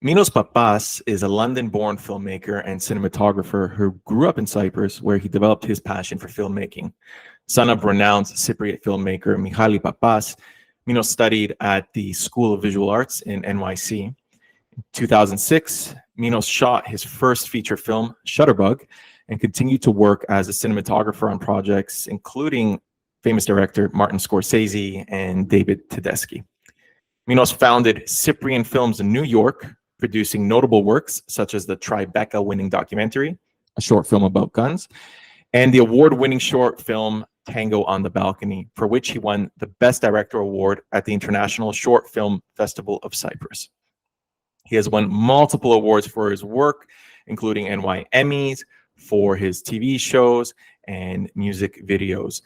Minos Papas is a London-born filmmaker and cinematographer who grew up in Cyprus, where he developed his passion for filmmaking. Son of renowned Cypriot filmmaker Mihaly Papas, Minos studied at the School of Visual Arts in NYC. In 2006, Minos shot his first feature film, Shutterbug, and continued to work as a cinematographer on projects including famous director Martin Scorsese and David Tedeschi. Minos founded Cyprian Films in New York, producing notable works such as the Tribeca-winning documentary, a short film about guns, and the award-winning short film Tango on the Balcony, for which he won the Best Director Award at the International Short Film Festival of Cyprus. He has won multiple awards for his work, including NY Emmys, for his TV shows and music videos.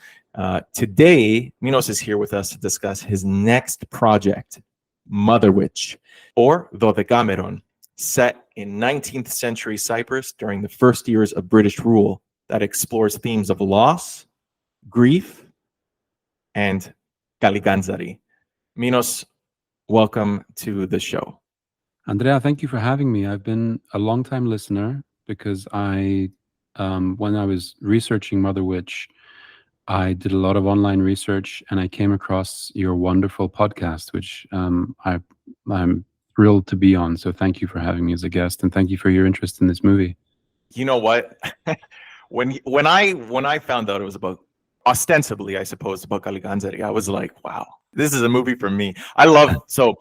Today, Minos is here with us to discuss his next project, Motherwitch, or Dodekameron, set in 19th century Cyprus during the first years of British rule, that explores themes of loss, grief, and kalikantzari. Minos, welcome to the show. Andrea, thank you for having me. I've been a long-time listener because when I was researching Motherwitch, I did a lot of online research and I came across your wonderful podcast, which I'm thrilled to be on. So thank you for having me as a guest, and thank you for your interest in this movie. You know what? when I found out it was about, ostensibly, I suppose, about kalikantzari, I was like, wow, this is a movie for me. I love film.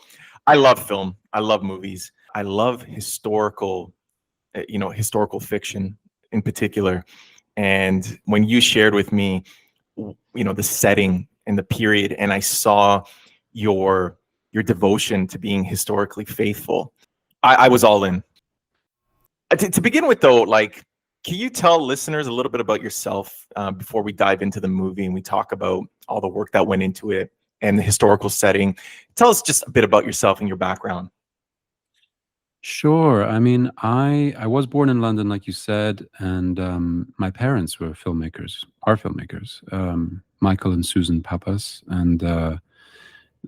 I love movies. I love historical fiction in particular. And when you shared with me, the setting and the period, and I saw your devotion to being historically faithful, I was all in. To begin with, though, can you tell listeners a little bit about yourself before we dive into the movie and we talk about all the work that went into it and the historical setting? Tell us just a bit about yourself and your background. Sure. I mean, I was born in London, like you said, and my parents are filmmakers, Michael and Susan Papas, and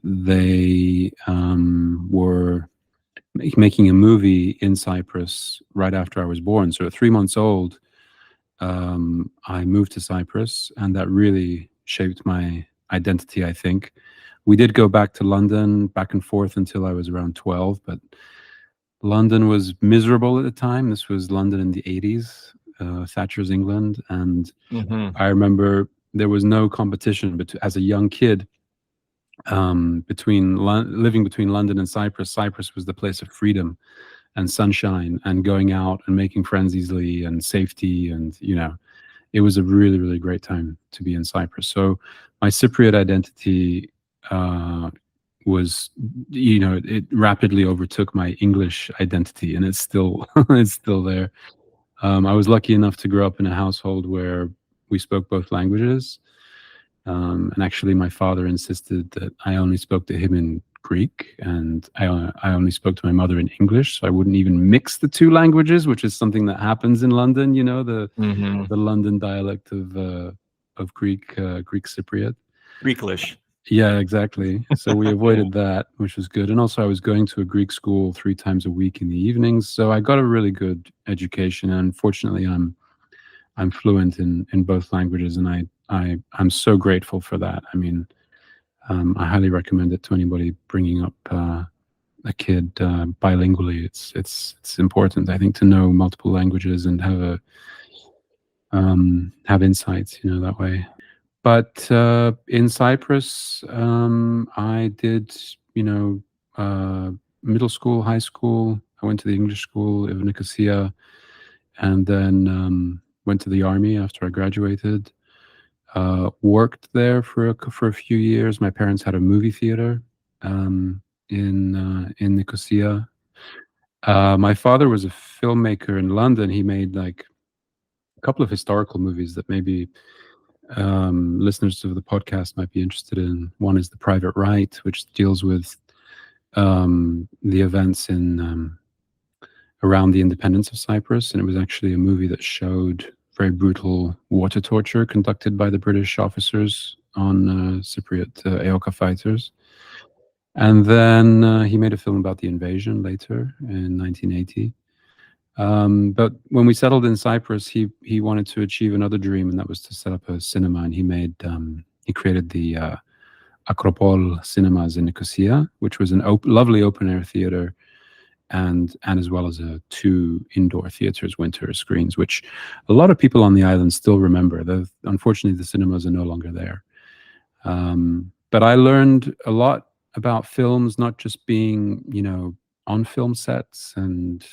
they were making a movie in Cyprus right after I was born. So at 3 months old, I moved to Cyprus, and that really shaped my identity, I think. We did go back to London, back and forth until I was around 12, but London was miserable at the time. This was London in the 80s, Thatcher's England. And I remember there was no competition, but as a young kid, living between London and Cyprus. Cyprus was the place of freedom and sunshine and going out and making friends easily and safety. And, it was a really, really great time to be in Cyprus. So my Cypriot identity was, it rapidly overtook my English identity, and it's still there. I was lucky enough to grow up in a household where we spoke both languages, and actually my father insisted that I only spoke to him in Greek, and I only spoke to my mother in English, so I wouldn't even mix the two languages, which is something that happens in London. The London dialect of Greek Cypriot, Greeklish. Yeah, exactly. So we avoided that, which was good. And also I was going to a Greek school 3 times a week in the evenings. So I got a really good education. And fortunately, I'm fluent in both languages. And I'm so grateful for that. I mean, I highly recommend it to anybody bringing up a kid bilingually. It's important, I think, to know multiple languages and have insights, that way. But in Cyprus, I did, middle school, high school. I went to the English school in Nicosia, and then went to the army after I graduated. Worked there for a few years. My parents had a movie theater in Nicosia. My father was a filmmaker in London. He made a couple of historical movies that maybe listeners of the podcast might be interested in. One is The Private Right, which deals with the events in around the independence of Cyprus, and it was actually a movie that showed very brutal water torture conducted by the British officers on Cypriot EOKA fighters. And then he made a film about the invasion later in 1980. But when we settled in Cyprus, he wanted to achieve another dream, and that was to set up a cinema. And he created the Acropole cinemas in Nicosia, which was an lovely open air theater, and as well as 2 indoor theaters, winter screens, which a lot of people on the island still remember. Unfortunately, the cinemas are no longer there. But I learned a lot about films, not just being, on film sets and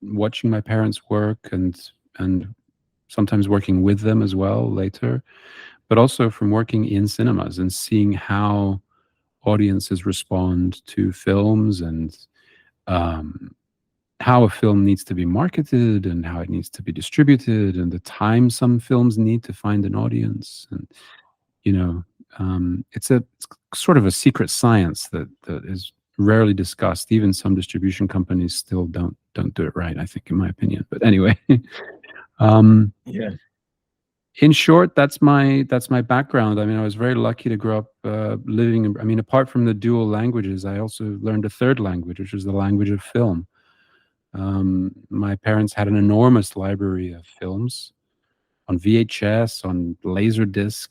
watching my parents work and sometimes working with them as well later, but also from working in cinemas and seeing how audiences respond to films, and how a film needs to be marketed and how it needs to be distributed, and the time some films need to find an audience. And it's sort of a secret science that is rarely discussed. Even some distribution companies still don't do it right, I think, in my opinion. But anyway, Yeah. in short, that's my background. I mean, I was very lucky to grow up living. I mean, apart from the dual languages, I also learned a third language, which was the language of film. My parents had an enormous library of films on VHS, on Laserdisc,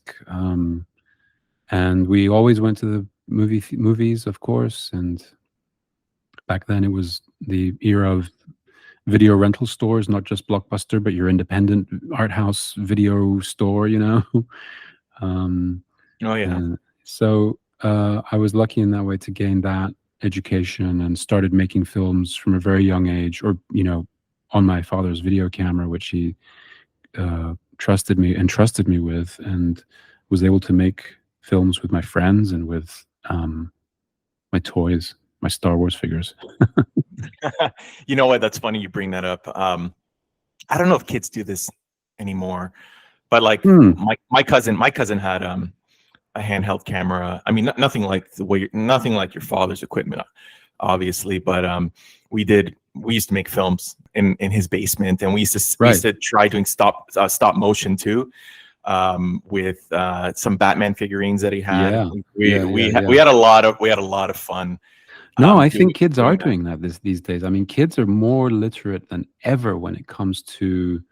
and we always went to the movies, of course. And back then, it was the era of video rental stores, not just Blockbuster, but your independent art house video store. Oh yeah. And so I was lucky in that way to gain that education and started making films from a very young age, or on my father's video camera, which he entrusted me with, and was able to make films with my friends and with my toys, my Star Wars figures. You know what? That's funny you bring that up. I don't know if kids do this anymore, but like my cousin had a handheld camera. I mean, nothing like nothing like your father's equipment, obviously, but we used to make films in his basement, and we used to try doing stop motion too, with some Batman figurines that he had. Yeah. We had a lot of fun. No, I think kids are doing that these days. I mean, kids are more literate than ever when it comes to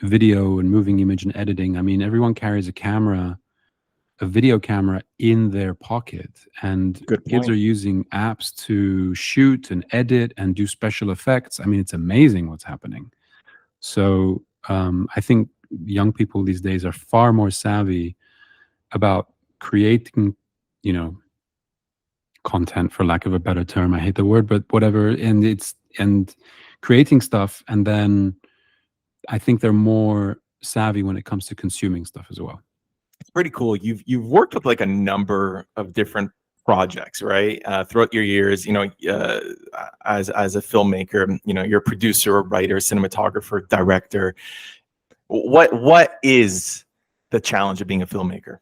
video and moving image and editing. I mean, everyone carries a video camera in their pocket, and kids are using apps to shoot and edit and do special effects. I mean, it's amazing what's happening. So I think young people these days are far more savvy about creating, content, for lack of a better term. I hate the word, but whatever. And creating stuff. And then I think they're more savvy when it comes to consuming stuff as well. It's pretty cool. You've worked with like a number of different projects, right? Throughout your years, as a filmmaker, you're a producer, a writer, cinematographer, director. What is the challenge of being a filmmaker?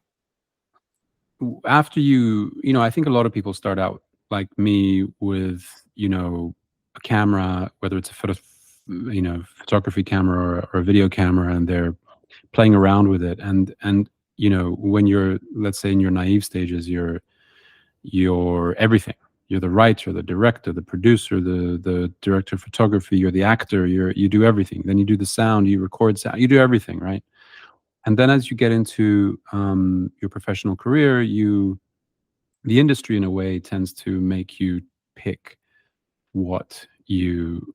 After I think a lot of people start out like me with, a camera, whether it's a photography camera or a video camera, and they're playing around with it. And when you're, let's say, in your naive stages, you're everything. You're the writer, the director, the producer, the director of photography. You're the actor. You do everything. Then you do the sound. You record sound. You do everything, right? And then as you get into your professional career, the industry in a way tends to make you pick what to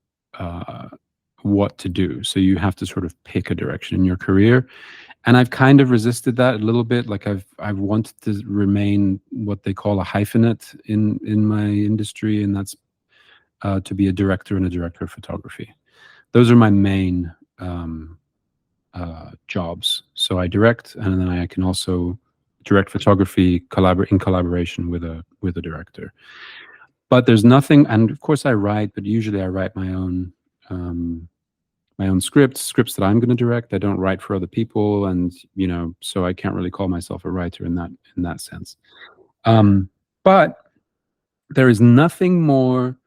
do. So you have to sort of pick a direction in your career. And I've kind of resisted that a little bit. Like I've wanted to remain what they call a hyphenate in my industry, and that's to be a director and a director of photography. Those are my main jobs. So I direct, and then I can also direct photography in collaboration with a director. But there's nothing, and of course I write, but usually I write my own scripts that I'm going to direct. I don't write for other people, and so I can't really call myself a writer in that sense. But there is nothing more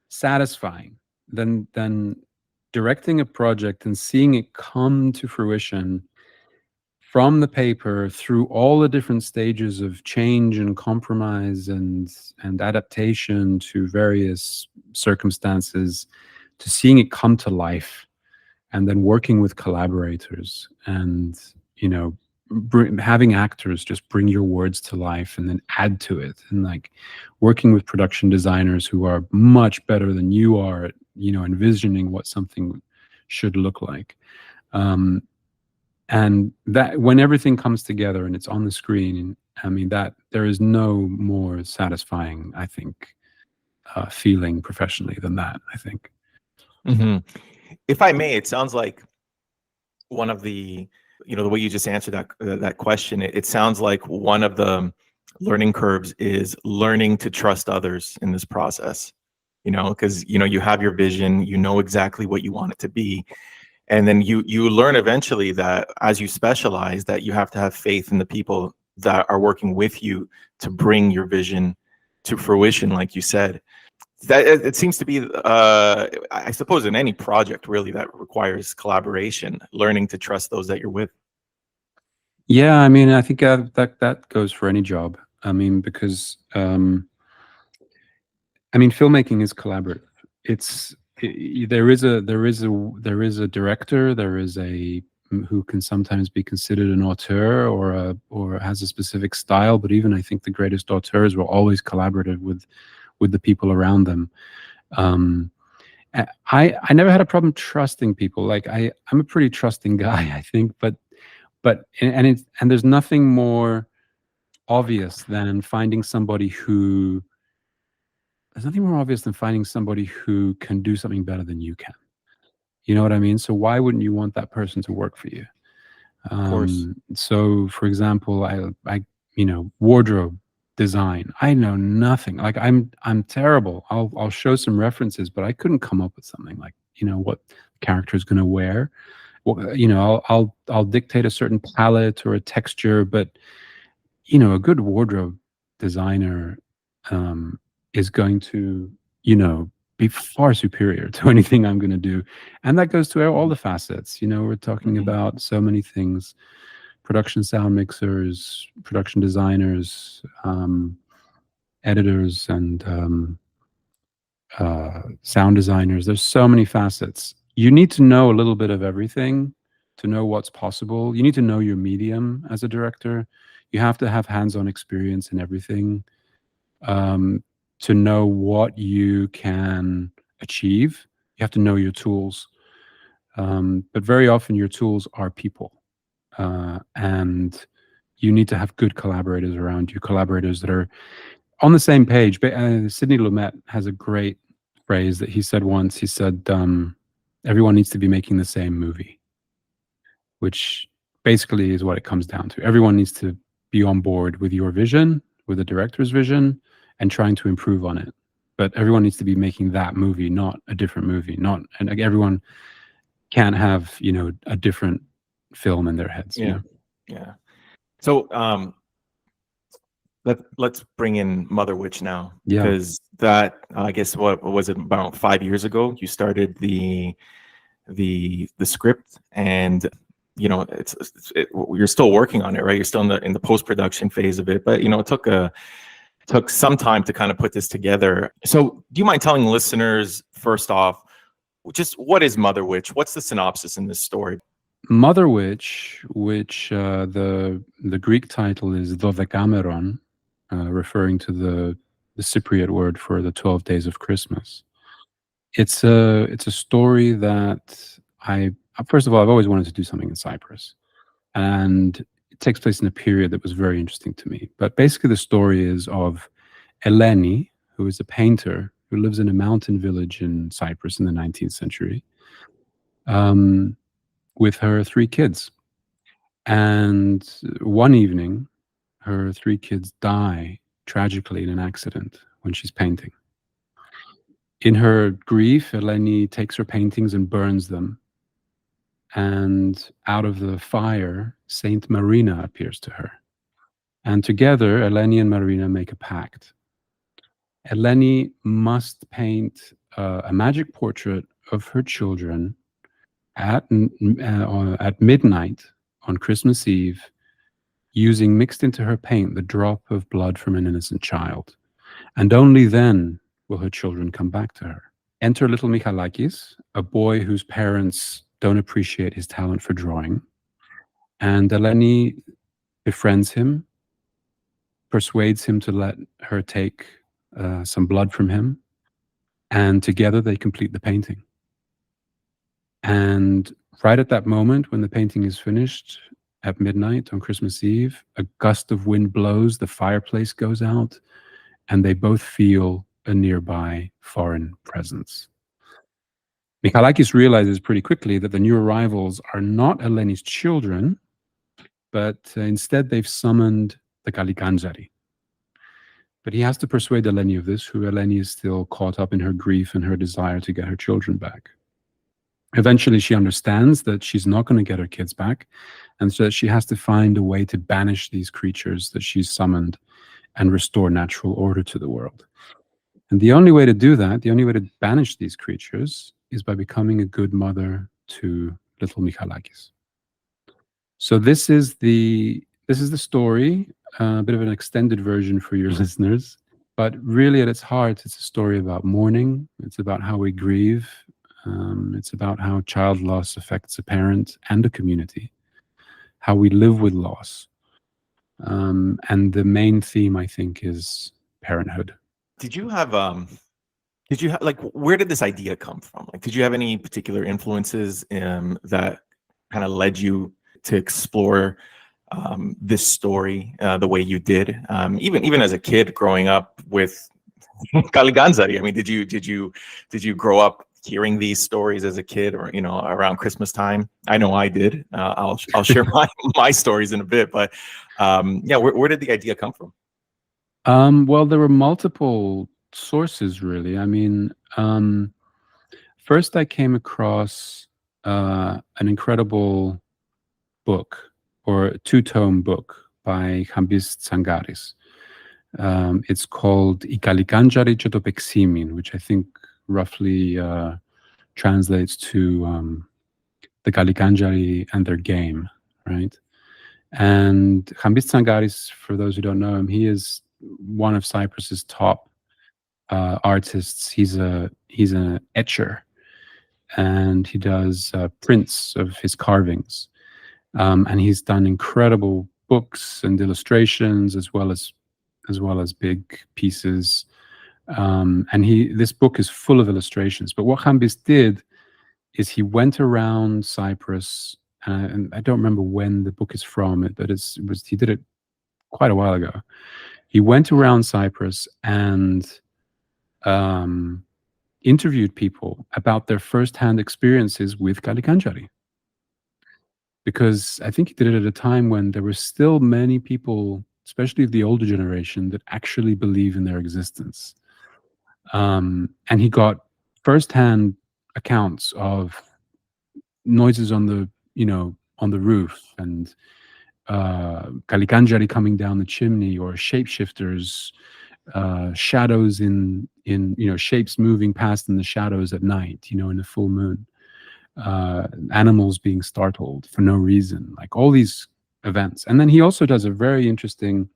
satisfying than directing a project and seeing it come to fruition from the paper through all the different stages of change and compromise and adaptation to various circumstances, to seeing it come to life, and then working with collaborators and, you know, having actors just bring your words to life and then add to it, and like working with production designers who are much better than you are at, you know, envisioning what something should look like. And that when everything comes together and it's on the screen, I mean, that there is no more satisfying, I think, feeling professionally than that, I think. Mm-hmm. If I may, it sounds like one of the, you know, the way you just answered that question, it sounds like one of the learning curves is learning to trust others in this process, you know, because, you know, you have your vision, you know exactly what you want it to be. And then you learn eventually that as you specialize, that you have to have faith in the people that are working with you to bring your vision to fruition, like you said. That it seems to be, I suppose, in any project really that requires collaboration, learning to trust those that you're with. Yeah, I mean, I think that goes for any job. I mean, because I mean, filmmaking is collaborative. There is a director, there is a who can sometimes be considered an auteur or has a specific style, but even I think the greatest auteurs were always collaborative with the people around them. I never had a problem trusting people. Like I'm a pretty trusting guy, I think, but there's nothing more obvious than finding somebody who there's nothing more obvious than finding somebody who can do something better than you can. You know what I mean? So why wouldn't you want that person to work for you? Of course. So for example, I you know, wardrobe design, I know nothing. Like I'm terrible. I'll show some references, but I couldn't come up with something like, you know, what the character is going to wear. Well, you know, I'll dictate a certain palette or a texture, but you know, a good wardrobe designer is going to, you know, be far superior to anything I'm going to do. And that goes to all the facets. You know, we're talking about so many things: production sound mixers, production designers, editors, and sound designers. There's so many facets. You need to know a little bit of everything to know what's possible. You need to know your medium as a director. You have to have hands-on experience in everything to know what you can achieve. You have to know your tools. But very often your tools are people. And you need to have good collaborators around you, collaborators that are on the same page. But Sidney Lumet has a great phrase that he said once. He said, everyone needs to be making the same movie, which basically is what it comes down to. Everyone needs to be on board with your vision, with the director's vision, and trying to improve on it. But everyone needs to be making that movie, not a different movie. And like, everyone can't have, you know, a different film in their heads. Yeah. You know? Yeah. So let's bring in Motherwitch now, because that, I guess, what was it, about 5 years ago you started the script, and you know you're still working on it, right? You're still in the post-production phase of it, but you know it took some time to kind of put this together. So do you mind telling listeners, first off, just what is Motherwitch? What's the synopsis in this story? Motherwitch, which the Greek title is Dodekameron, referring to the Cypriot word for the 12 days of Christmas. It's a story that first of all, I've always wanted to do something in Cyprus, and it takes place in a period that was very interesting to me. But basically the story is of Eleni, who is a painter who lives in a mountain village in Cyprus in the 19th century, with her 3 kids. And one evening, her 3 kids die tragically in an accident when she's painting. In her grief, Eleni takes her paintings and burns them. And out of the fire, Saint Marina appears to her. And together, Eleni and Marina make a pact. Eleni must paint a magic portrait of her children at midnight on Christmas Eve, using mixed into her paint the drop of blood from an innocent child. And only then will her children come back to her. Enter little Michalakis, a boy whose parents don't appreciate his talent for drawing. And Eleni befriends him, persuades him to let her take some blood from him, and together they complete the painting. And right at that moment, when the painting is finished, at midnight on Christmas Eve, a gust of wind blows, the fireplace goes out, and they both feel a nearby foreign presence. Michalakis realizes pretty quickly that the new arrivals are not Eleni's children, but instead they've summoned the kalikantzari. But he has to persuade Eleni of this, who Eleni is still caught up in her grief and her desire to get her children back. Eventually, she understands that she's not going to get her kids back, and so she has to find a way to banish these creatures that she's summoned and restore natural order to the world. And the only way to do that, the only way to banish these creatures, is by becoming a good mother to little Michalakis. So this is the story, a bit of an extended version for your listeners, but really at its heart, it's a story about mourning. It's about how we grieve. It's about how child loss affects a parent and a community, how we live with loss. And the main theme, I think, is parenthood. Did you have like, where did this idea come from? Like, did you have any particular influences that kind of led you to explore this story the way you did? Even as a kid growing up with kalikantzari, I mean, did you grow up hearing these stories as a kid, or around Christmas time? I know I did. I'll share my stories in a bit, but yeah, where did the idea come from? Well, there were multiple sources, really. I mean, first I came across an incredible book, or a two-tome book by Hambis Tsangaris. It's called "I kalikantzari και το παίξιμιν," which I think roughly translates to the kalikantzari and their game, right? And Hambis Tsangaris, for those who don't know him, he is one of Cyprus's top artists. He's an etcher, and he does prints of his carvings, and he's done incredible books and illustrations as well as big pieces. And this book is full of illustrations. But what Hambis did is he went around Cyprus, and I don't remember when the book is from, but he did it quite a while ago. He went around Cyprus and interviewed people about their firsthand experiences with kalikantzari. Because I think he did it at a time when there were still many people, especially of the older generation, that actually believe in their existence. And he got firsthand accounts of noises on the roof, and kalikantzari coming down the chimney, or shapeshifters, shadows in shapes moving past in the shadows at night, in the full moon, animals being startled for no reason, like all these events. And then he also does a very interesting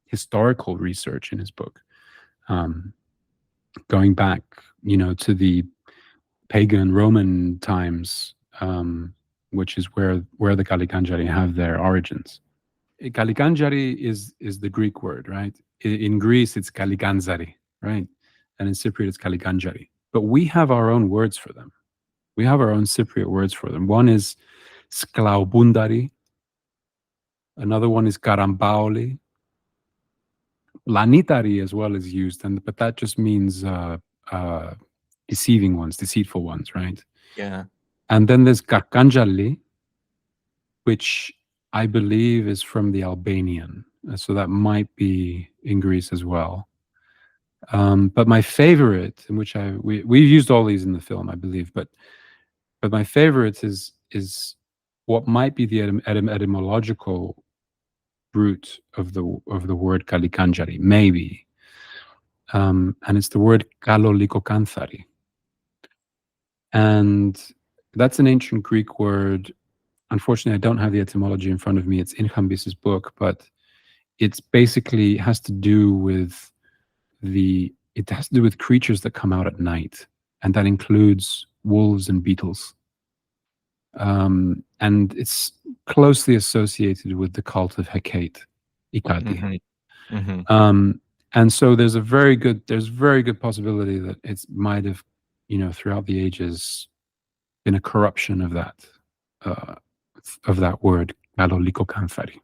historical research in his book, going back, to the pagan Roman times, which is where the kalikantzari have their origins. Kalikantzari is the Greek word, right? In Greece, it's kalikantzari, right? And in Cypriot, it's kalikantzari. But we have our own words for them. We have our own Cypriot words for them. One is sklaubundari. Another one is karambaoli. Planitari as well is used, but that just means deceitful ones, right? Yeah. And then there's karkantzali, which I believe is from the Albanian, so that might be in Greece as well. But my favorite, in which we've used all these in the film, I believe, but my favorite is what might be the etymological root of the word kalikantzari, maybe, and it's the word kalikantzari, and that's an ancient Greek word unfortunately, I don't have the etymology in front of me. It's in Hambis's book, but it's basically has to do with creatures that come out at night, and that includes wolves and beetles. And it's closely associated with the cult of Hecate, Ikati. And so there's very good possibility that it might have, throughout the ages, been a corruption of that word, kalikantzari.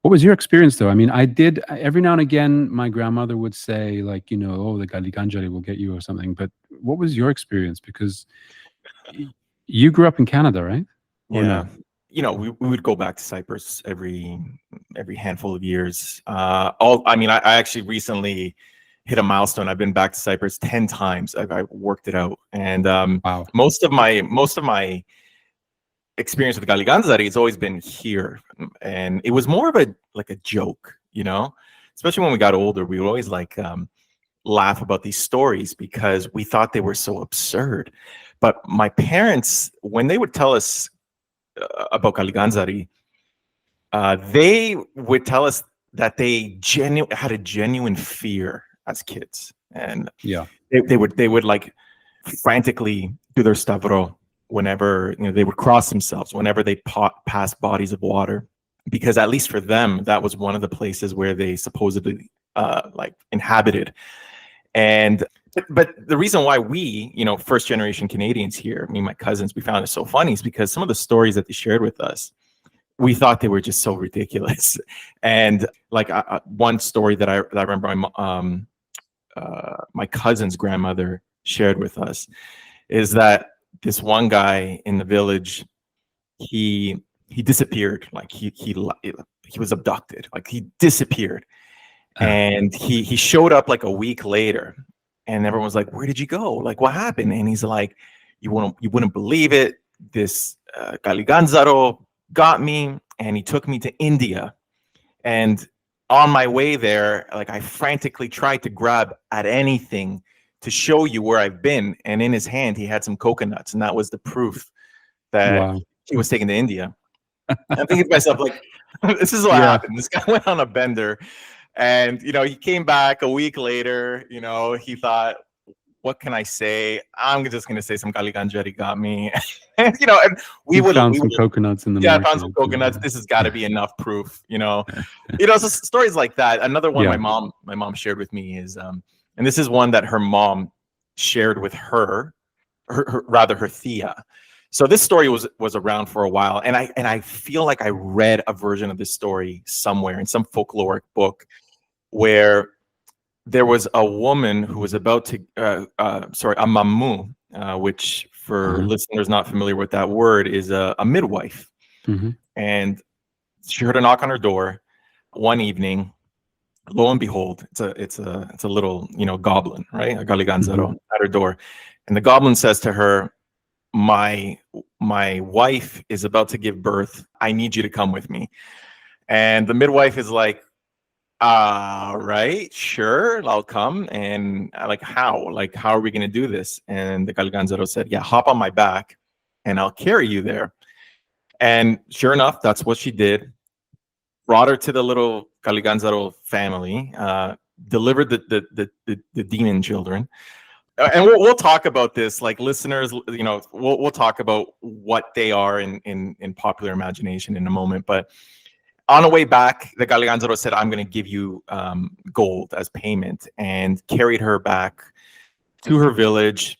What was your experience, though? I mean, every now and again, my grandmother would say, like, oh, the kalikantzari will get you or something. But what was your experience? Because you grew up in Canada, right? Or Yeah. no? We would go back to Cyprus every handful of years. I actually recently hit a milestone. I've been back to Cyprus 10 times. I worked it out. And Wow. most of my experience with kalikantzari has always been here. And it was more of a joke, especially when we got older. We would always laugh about these stories because we thought they were so absurd. But my parents, when they would tell us about kalikantzari, they would tell us that they had a genuine fear as kids, and they would like frantically do their stavro whenever they would cross themselves whenever they passed bodies of water, because at least for them that was one of the places where they supposedly inhabited. And but the reason why we, first generation Canadians here, me and my cousins, we found it so funny is because some of the stories that they shared with us, we thought they were just so ridiculous. And one story that I remember my cousin's grandmother shared with us is that this one guy in the village, he disappeared. Like he was abducted. Like he disappeared. And he showed up like a week later, and everyone was like, "Where did you go? Like, what happened?" And he's like, "You wouldn't believe it. This kalikantzaro got me, and he took me to India. And on my way there, I frantically tried to grab at anything to show you where I've been. And in his hand, he had some coconuts, and that was the proof that he was taken to India." I'm thinking to myself, this is what happened. This guy went on a bender. And, he came back a week later, he thought, what can I say? I'm just going to say some kalikantzari got me. And we would found some coconuts in the market. I found some coconuts. This has got to be enough proof, So stories like that. Another one my mom shared with me is, and this is one that her mom shared with her Thea. So this story was around for a while, and I feel like I read a version of this story somewhere in some folkloric book, where there was a woman who was about to a mamu, which for listeners not familiar with that word is a midwife. And she heard a knock on her door one evening. Lo and behold, it's a little goblin, right? A kalikantzaro at her door, and the goblin says to her, my wife is about to give birth. I need you to come with me. And the midwife is like, right, sure, I'll come. And how are we going to do this? And the kalikantzaro said, yeah, hop on my back and I'll carry you there. And sure enough, that's what she did. Brought her to the little kalikantzaro family, delivered the demon children. And we'll talk about this, listeners, we'll talk about what they are in popular imagination in a moment. But on the way back, the kalikantzaro said, I'm going to give you gold as payment, and carried her back to her village.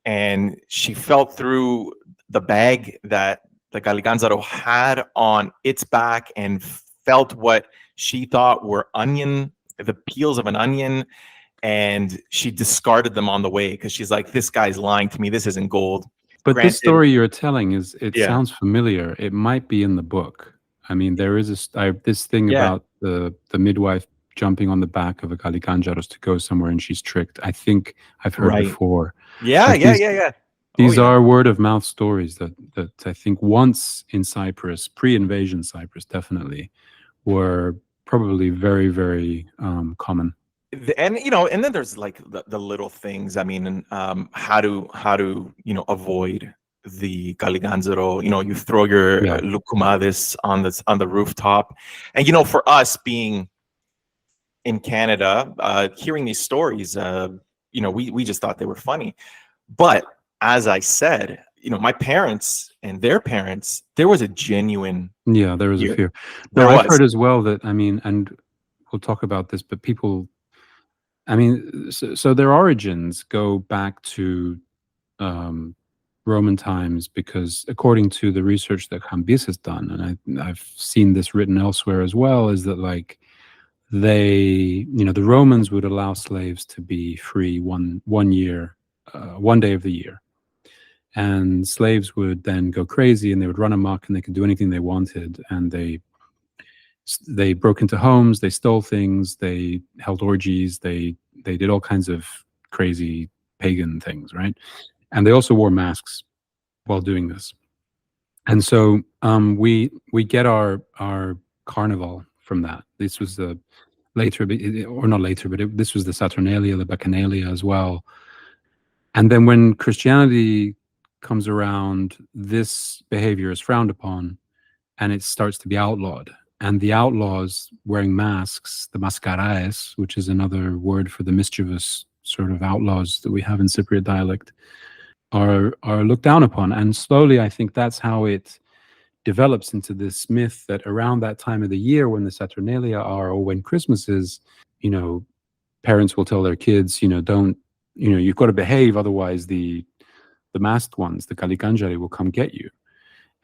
And she felt through the bag that the kalikantzaro had on its back and felt what she thought were the peels of an onion. And she discarded them on the way because she's like, this guy's lying to me. This isn't gold. But this story you're telling sounds familiar. It might be in the book. I mean, there is this thing about the midwife jumping on the back of a kalikantzaro to go somewhere, and she's tricked. I think I've heard before. Yeah. These are word of mouth stories that I think once in Cyprus, pre-invasion Cyprus, definitely were probably very, very common. And and then there's the little things. I mean, how to avoid the kalikantzaro. You throw your Yeah. lukumades on the rooftop. And for us being in Canada, hearing these stories, we just thought they were funny. But as I said, my parents and their parents, there was a genuine there was a fear. fear. There No, I've was. heard as well that, and we'll talk about this, but people, so their origins go back to Roman times, because according to the research that Cambis has done, and I've seen this written elsewhere as well, is that like the Romans would allow slaves to be free one year, one day of the year. And slaves would then go crazy and they would run amok and they could do anything they wanted. And they broke into homes, they stole things, they held orgies, they did all kinds of crazy pagan things, right? And they also wore masks while doing this. And so we get our carnival from that. This was the later, or not later, but this was the Saturnalia, the Bacchanalia as well. And then when Christianity comes around, this behavior is frowned upon and it starts to be outlawed. And the outlaws wearing masks, the mascaraes, which is another word for the mischievous sort of outlaws that we have in Cypriot dialect, are looked down upon. And slowly, I think that's how it develops into this myth that around that time of the year when the Saturnalia are, or when Christmas is, parents will tell their kids, don't, you've got to behave, otherwise the masked ones, the kalikantzari, will come get you.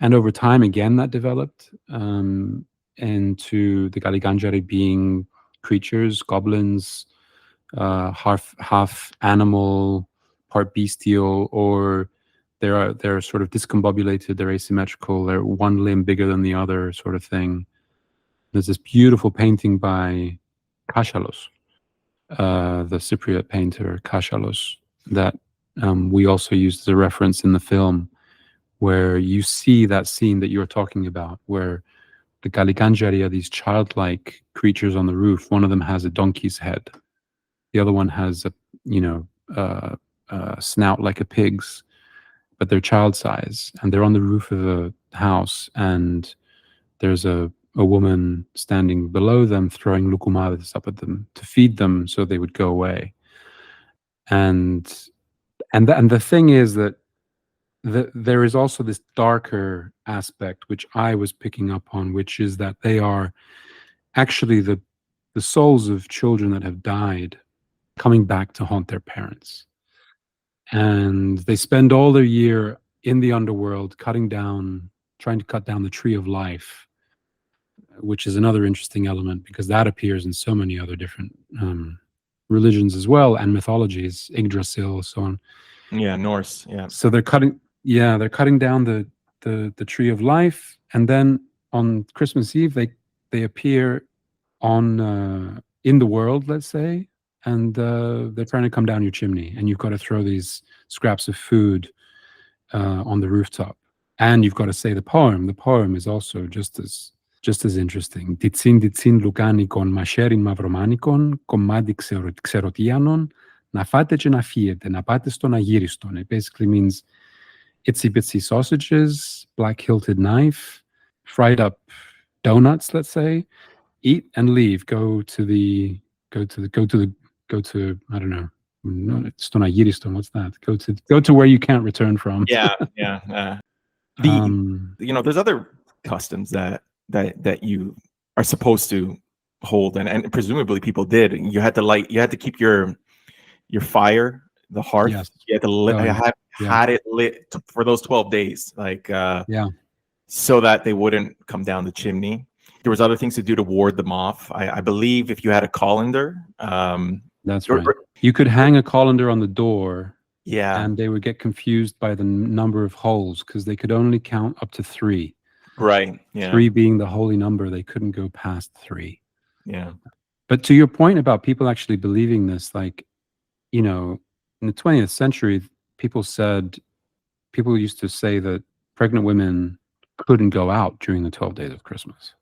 And over time, again, that developed into the kalikantzari being creatures, goblins, half animal, part beastial, or they're sort of discombobulated, they're asymmetrical, they're one limb bigger than the other, sort of thing. There's this beautiful painting by Kashalos, the Cypriot painter Kashalos, that we also used as a reference in the film, where you see that scene that you're talking about, where the kalikantzari are these childlike creatures on the roof. One of them has a donkey's head. The other one has a snout like a pig's, but they're child size, and they're on the roof of a house, and there's a woman standing below them throwing lukumades up at them to feed them so they would go away. And the thing is that there is also this darker aspect which I was picking up on, which is that they are actually the souls of children that have died coming back to haunt their parents. And they spend all their year in the underworld trying to cut down the tree of life, which is another interesting element, because that appears in so many other different religions as well, and mythologies, Yggdrasil, so on. Yeah, Norse. Yeah. So they're cutting down the tree of life, and then on Christmas Eve they appear on in the world, let's say, and they're trying to come down your chimney, and you've got to throw these scraps of food on the rooftop, and you've got to say the poem. The poem is also just as interesting. Ditsin lukanikon masherin mavromanikon kommadi xerotianon na fate και να φύετε, να πάτε στον αγύριστον. It basically means itsy bitsy sausages, black hilted knife, fried up donuts, let's say, eat and leave. Go to I don't know. No, στον αγύριστον. What's that? Go to where you can't return from. Yeah. There's other customs that you are supposed to hold, and presumably people did. You had to keep your fire, the hearth. Yes. You had to had it lit for those 12 days, so that they wouldn't come down the chimney. There was other things to do to ward them off. I believe if you had a colander, that's right. You could hang a colander on the door. Yeah. And they would get confused by the number of holes, because they could only count up to 3. Right. Yeah. 3 being the holy number. They couldn't go past 3. Yeah. But to your point about people actually believing this, in the 20th century, people used to say that pregnant women couldn't go out during the 12 days of Christmas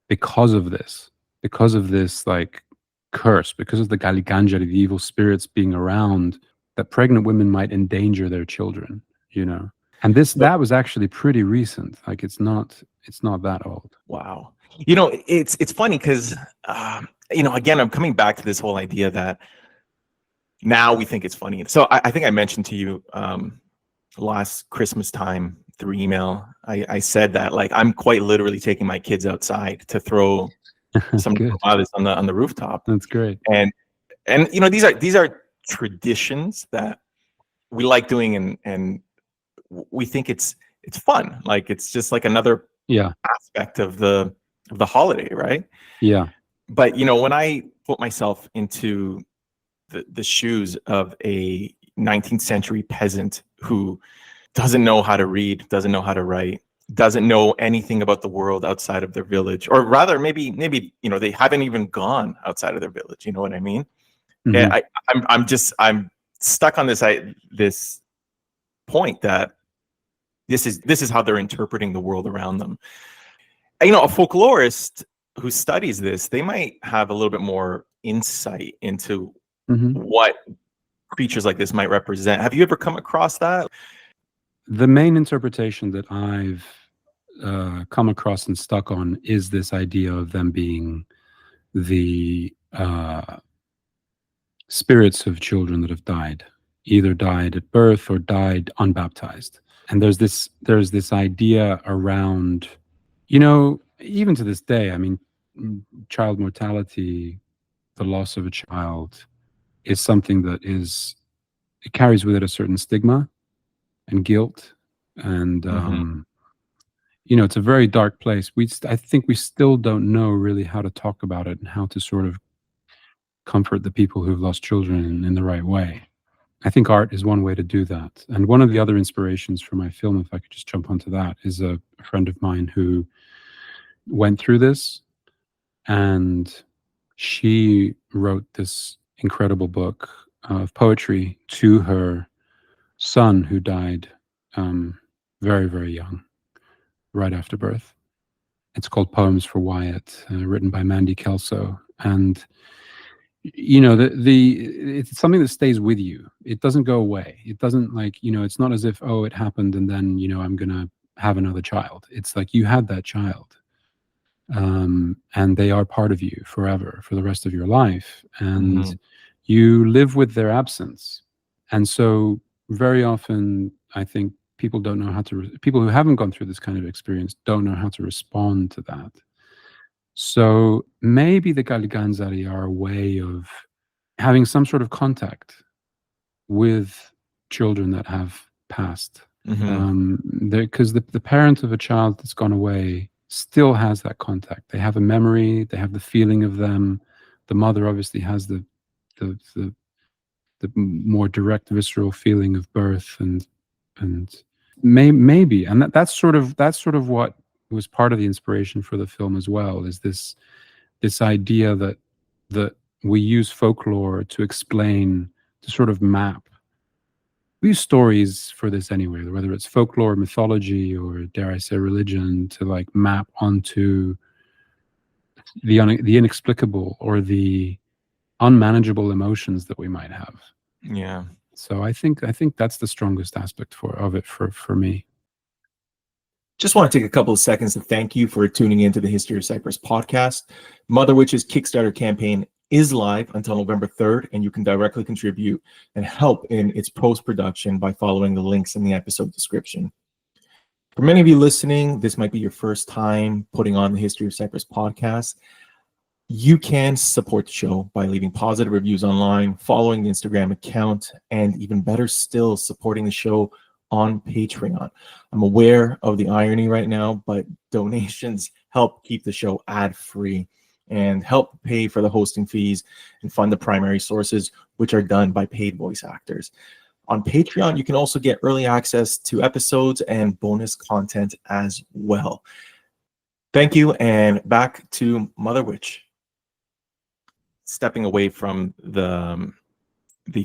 because of this curse, because of the kalikantzari, the evil spirits being around, that pregnant women might endanger their children, And that was actually pretty recent. Like it's not that old. Wow. You know, it's funny because you know, again, I'm coming back to this whole idea that now we think it's funny. So I think I mentioned to you last Christmas time through email, I said that like I'm quite literally taking my kids outside to throw some tamales on the rooftop. That's great. And you know, these are traditions that we like doing, and we think it's fun. Like it's just like another aspect of the holiday, right? Yeah. But you know, when I put myself into the shoes of a 19th century peasant who doesn't know how to read, doesn't know how to write, doesn't know anything about the world outside of their village, or rather maybe you know, they haven't even gone outside of their village, you know what I mean? Yeah, I'm stuck on this point that this is how they're interpreting the world around them. You know, a folklorist who studies this, they might have a little bit more insight into what creatures like this might represent. Have you ever come across that? The main interpretation that I've come across and stuck on is this idea of them being the spirits of children that have died, either died at birth or died unbaptized. And there's this idea around, you know, even to this day, I mean, child mortality, the loss of a child, is something that it carries with it a certain stigma and guilt, and you know, it's a very dark place. I think we still don't know really how to talk about it and how to sort of comfort the people who've lost children in the right way. I think art is one way to do that. And one of the other inspirations for my film, if I could just jump onto that, is a friend of mine who went through this, and she wrote this incredible book of poetry to her son who died very, very young, right after birth. It's called Poems for Wyatt, written by Mandy Kelso. And you know, it's something that stays with you. It doesn't go away. It doesn't, like, you know, it's not as if, oh, it happened and then, you know, I'm gonna have another child. It's like you had that child, and they are part of you forever, for the rest of your life, and you live with their absence. And so very often, I think people don't know how to, people who haven't gone through this kind of experience don't know how to respond to that. So maybe the kalikantzari are a way of having some sort of contact with children that have passed. Because the parent of a child that's gone away still has that contact. They have a memory, they have the feeling of them. The mother obviously has the more direct visceral feeling of birth, and maybe, and that's sort of what was part of the inspiration for the film as well, is this idea that we use folklore to explain, to sort of map. We use stories for this anyway, whether it's folklore, mythology, or dare I say religion, to like map onto the inexplicable or the unmanageable emotions that we might have. Yeah. So I think that's the strongest aspect of it for me. Just want to take a couple of seconds to thank you for tuning into the History of Cyprus podcast. Motherwitch's Kickstarter campaign is live until November 3rd, and you can directly contribute and help in its post-production by following the links in the episode description. For many of you listening, this might be your first time putting on the History of Cyprus podcast. You can support the show by leaving positive reviews online, following the Instagram account, and even better still, supporting the show on Patreon. I'm aware of the irony right now, but donations help keep the show ad-free and help pay for the hosting fees and fund the primary sources, which are done by paid voice actors. On Patreon, you can also get early access to episodes and bonus content as well. Thank you, and back to Motherwitch. Stepping away from the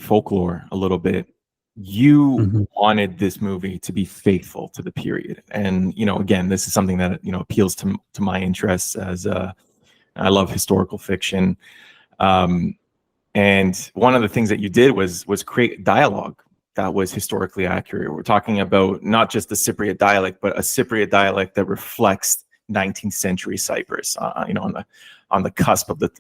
folklore a little bit, you wanted this movie to be faithful to the period, and you know, again, this is something that, you know, appeals to my interests, as I love historical fiction, and one of the things that you did was create dialogue that was historically accurate. We're talking about not just the Cypriot dialect, but a Cypriot dialect that reflects 19th century Cyprus, on the cusp of the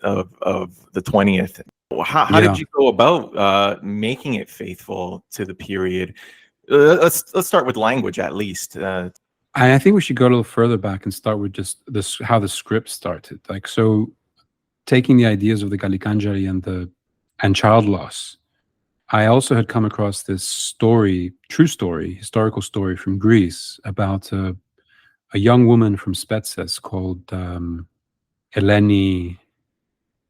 20th. How did you go about making it faithful to the period? Let's start with language, at least. I think we should go a little further back and start with just this, how the script started. Like, so taking the ideas of the kalikantzari and child loss, I also had come across this story, true story, historical story from Greece about a young woman from Spetses called Eleni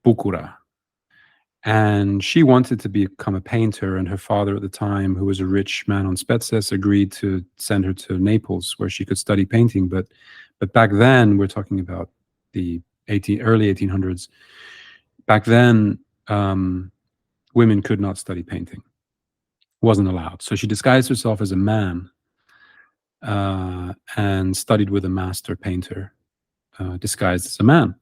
Boukoura. And she wanted to become a painter, and her father at the time, who was a rich man on Spetses, agreed to send her to Naples where she could study painting. But back then, we're talking about the early 1800s, back then, women could not study painting. Wasn't allowed. So she disguised herself as a man and studied with a master painter disguised as a man.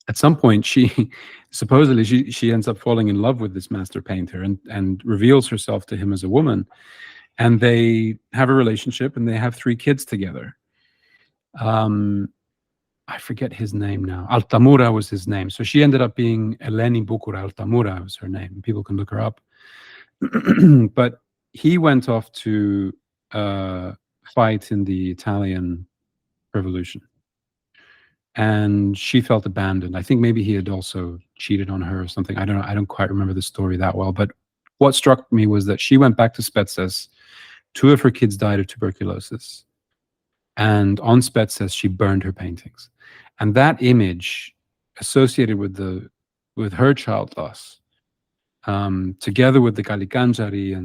At some point, she supposedly she ends up falling in love with this master painter and reveals herself to him as a woman, and they have a relationship and they have 3 kids together. I forget his name now. Altamura was his name. So she ended up being Eleni Boukoura. Altamura was her name. People can look her up. But he went off to fight in the Italian Revolution. And she felt abandoned. I think maybe he had also cheated on her or something. I don't know. I don't quite remember the story that well. But what struck me was that she went back to Spetses. 2 of her kids died of tuberculosis. And on Spetses, she burned her paintings. And that image associated with her child loss, together with the kalikantzari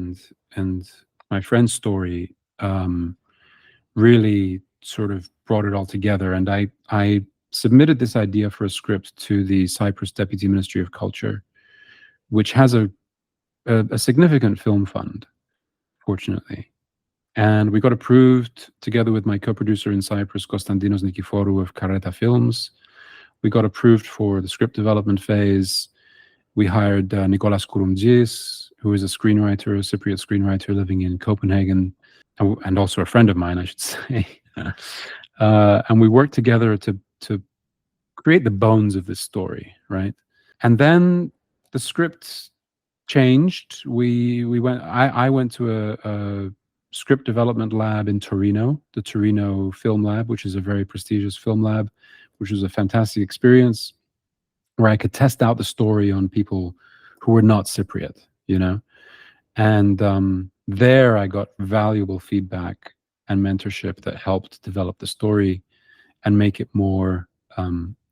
and my friend's story, really sort of brought it all together. And I submitted this idea for a script to the Cyprus Deputy Ministry of Culture, which has a significant film fund, fortunately. And we got approved together with my co-producer in Cyprus, Konstantinos Nikiforu of Kareta Films. We got approved for the script development phase. We hired Nicolas Kourumdzis, who is a screenwriter, a Cypriot screenwriter living in Copenhagen, and also a friend of mine, I should say. And we worked together to create the bones of this story, right? And then the script changed. I went to a script development lab in Torino, the Torino Film Lab, which is a very prestigious film lab, which was a fantastic experience, where I could test out the story on people who were not Cypriot, And there I got valuable feedback and mentorship that helped develop the story and make it more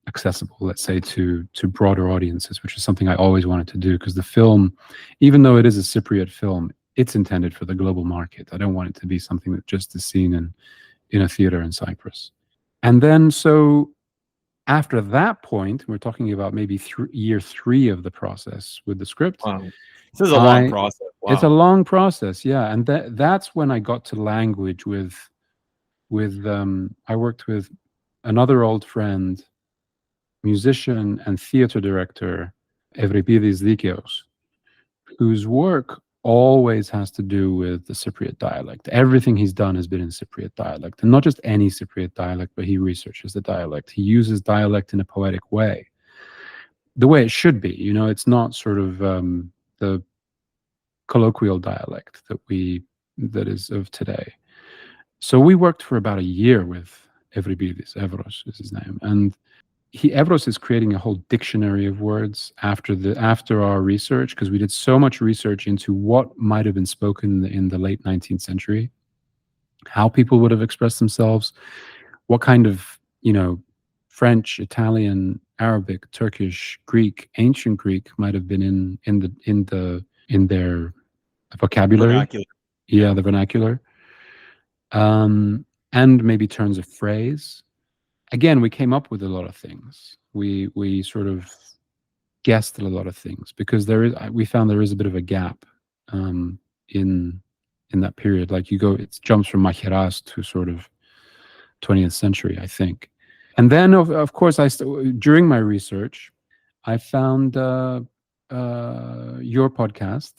accessible, let's say, to broader audiences, which is something I always wanted to do, because the film, even though it is a Cypriot film, it's intended for the global market. I don't want it to be something that just is seen in a theater in Cyprus. And then, so after that point, we're talking about maybe year 3 of the process with the script. Wow. This is a long process. Wow. It's a long process, yeah. And that's when I got to language with I worked with another old friend, musician and theater director, Evripidis Dikeos, whose work always has to do with the Cypriot dialect. Everything he's done has been in Cypriot dialect, and not just any Cypriot dialect, but he researches the dialect. He uses dialect in a poetic way, the way it should be. It's not sort of the colloquial dialect that is of today. So we worked for about a year with Evripidis. Evros is his name, and Evros is creating a whole dictionary of words after our research, because we did so much research into what might have been spoken in the late 19th century, how people would have expressed themselves, what kind of French, Italian, Arabic, Turkish, Greek, ancient Greek might have been in their vocabulary. Vernacular. Yeah, the vernacular, and maybe turns of phrase. Again, we came up with a lot of things. We sort of guessed at a lot of things, because we found there is a bit of a gap in that period. Like it jumps from Macheras to sort of 20th century, I think. And then, of course, during my research, I found your podcast,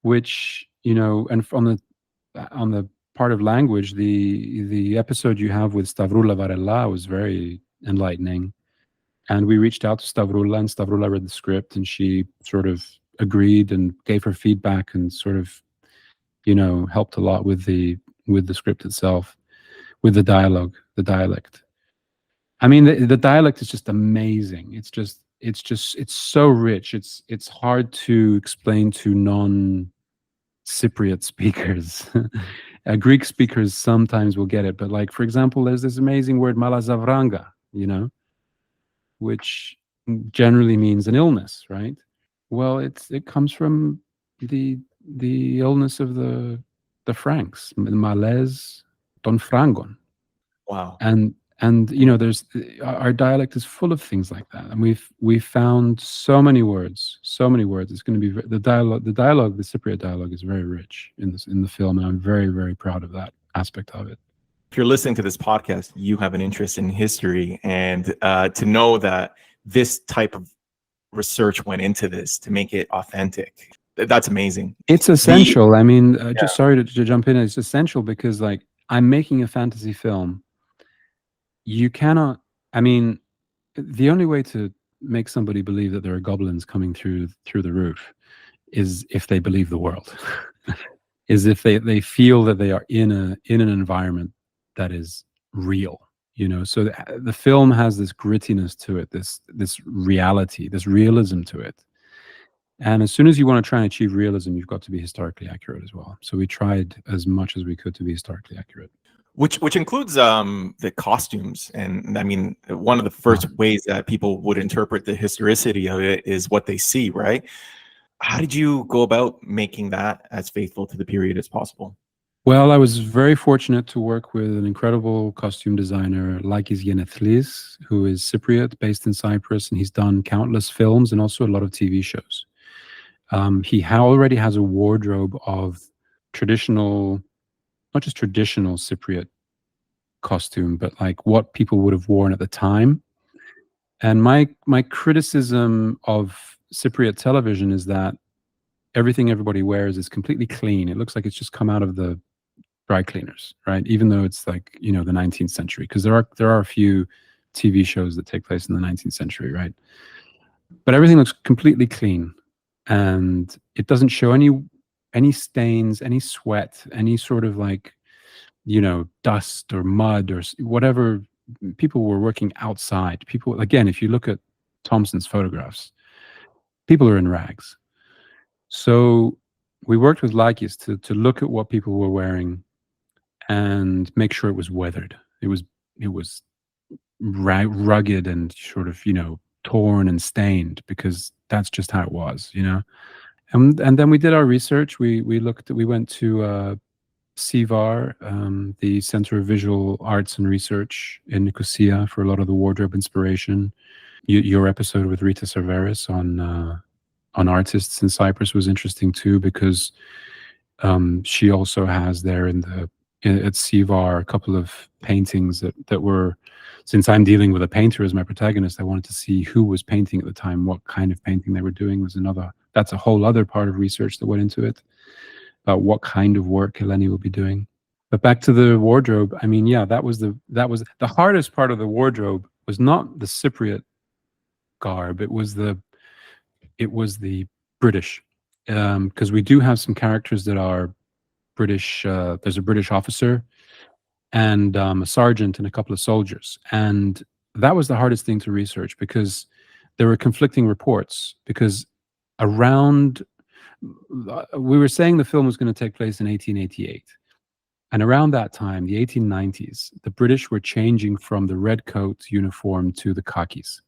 which, and on the part of language, the episode you have with Stavroula Varela was very enlightening. And we reached out to Stavroula, and Stavroula read the script, and she sort of agreed and gave her feedback and sort of, helped a lot with the script itself, with the dialogue, the dialect. I mean, the dialect is just amazing. It's so rich. It's hard to explain to non-Cypriot speakers. Greek speakers sometimes will get it, but like, for example, there's this amazing word malazavranga, which generally means an illness, right? Well, it comes from the illness of the Franks, malaise don frangon. Wow. And there's our dialect is full of things like that, and we've found so many words. It's going to be the dialogue, the Cypriot dialogue is very rich in the film, and I'm very, very proud of that aspect of it. If you're listening to this podcast, you have an interest in history, and to know that this type of research went into this to make it authentic, that's amazing. It's essential. Just sorry to jump in. It's essential because, like, I'm making a fantasy film. You cannot. The only way to make somebody believe that there are goblins coming through the roof is if they believe the world. Is if they feel that they are in an environment that is real. So the film has this grittiness to it, this reality, this realism to it. And as soon as you want to try and achieve realism, you've got to be historically accurate as well. So we tried as much as we could to be historically accurate. Which includes the costumes. And I mean, one of the first ways that people would interpret the historicity of it is what they see, right? How did you go about making that as faithful to the period as possible? Well, I was very fortunate to work with an incredible costume designer, Lakis Yenethlis, who is Cypriot, based in Cyprus, and he's done countless films and also a lot of TV shows. He already has a wardrobe of traditional, not just traditional Cypriot costume, but like what people would have worn at the time. And my criticism of Cypriot television is that everything everybody wears is completely clean. It looks like it's just come out of the dry cleaners, right? Even though it's like, the 19th century, because there are a few TV shows that take place in the 19th century, right? But everything looks completely clean, and it doesn't show any stains, any sweat, any sort of like, dust or mud or whatever. People were working outside. People, again, if you look at Thompson's photographs, people are in rags. So we worked with Lakis to look at what people were wearing and make sure it was weathered. It was rugged and sort of, torn and stained, because that's just how it was, And then we did our research. We went to CVAR, the Center of Visual Arts and Research in Nicosia, for a lot of the wardrobe inspiration. Your episode with Rita Cerveris on artists in Cyprus was interesting too, because she also has there at CVAR a couple of paintings that were, since I'm dealing with a painter as my protagonist, I wanted to see who was painting at the time, what kind of painting they were doing. That's a whole other part of research that went into it, about what kind of work Eleni will be doing. But back to the wardrobe, that was the hardest part of the wardrobe. Was not the Cypriot garb, it was the British, because we do have some characters that are British. There's a British officer and a sergeant and a couple of soldiers, and that was the hardest thing to research, because there were conflicting reports. Because we were saying the film was going to take place in 1888, and around that time, the 1890s, the British were changing from the red coat uniform to the khakis.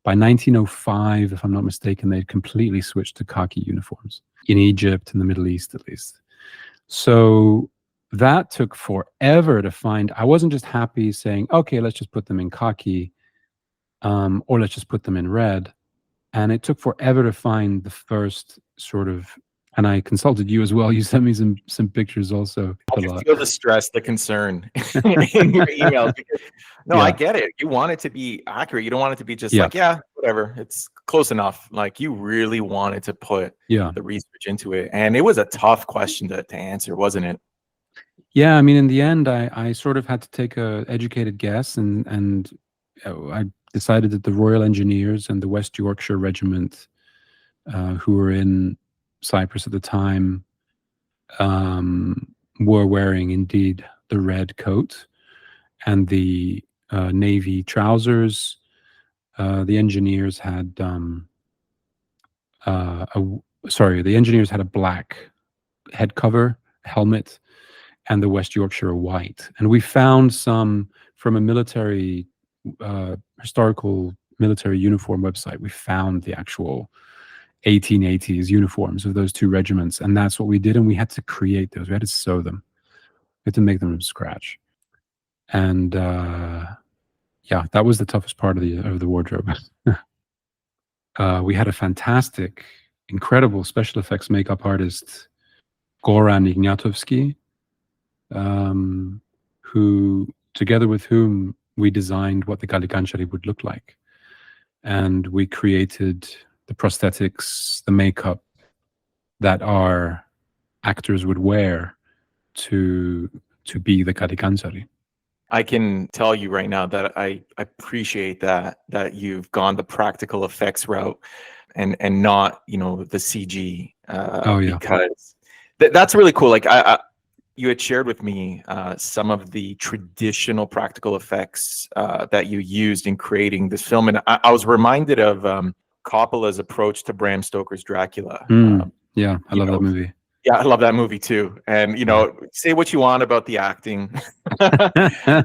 By 1905, if I'm not mistaken, they'd completely switched to khaki uniforms in Egypt and the Middle East, at least. So that took forever to find. I wasn't just happy saying, okay, let's just put them in khaki, or let's just put them in red. And it took forever to find the first sort of, and I consulted you as well. You sent me some pictures also. I can feel the stress, the concern in your emails. Because, I get it. You want it to be accurate. You don't want it to be just whatever. It's close enough. Like you really wanted to put Yeah. the research into it, and it was a tough question to answer, wasn't it? Yeah, I mean, in the end, I sort of had to take a educated guess, and I decided that the Royal Engineers and the West Yorkshire Regiment, who were in Cyprus at the time, were wearing indeed the red coat and the navy trousers. The engineers had the engineers had a black head cover, helmet, and the West Yorkshire white. And we found some from a military, historical military uniform website. We found the actual 1880s uniforms of those two regiments, and that's what we did. And we had to create those. We had to sew them. We had to make them from scratch. And yeah, that was the toughest part of the wardrobe. We had a fantastic, incredible special effects makeup artist, Goran Ignatovsky, who, together with whom we designed what the kalikantzari would look like. And we created the prosthetics, the makeup that our actors would wear to be the kalikantzari. I can tell you right now that I appreciate that you've gone the practical effects route and not, the CG, because that's really cool. Like you had shared with me some of the traditional practical effects that you used in creating this film, and I was reminded of Coppola's approach to Bram Stoker's Dracula. Yeah, I love that movie. Yeah, I love that movie too. And say what you want about the acting. I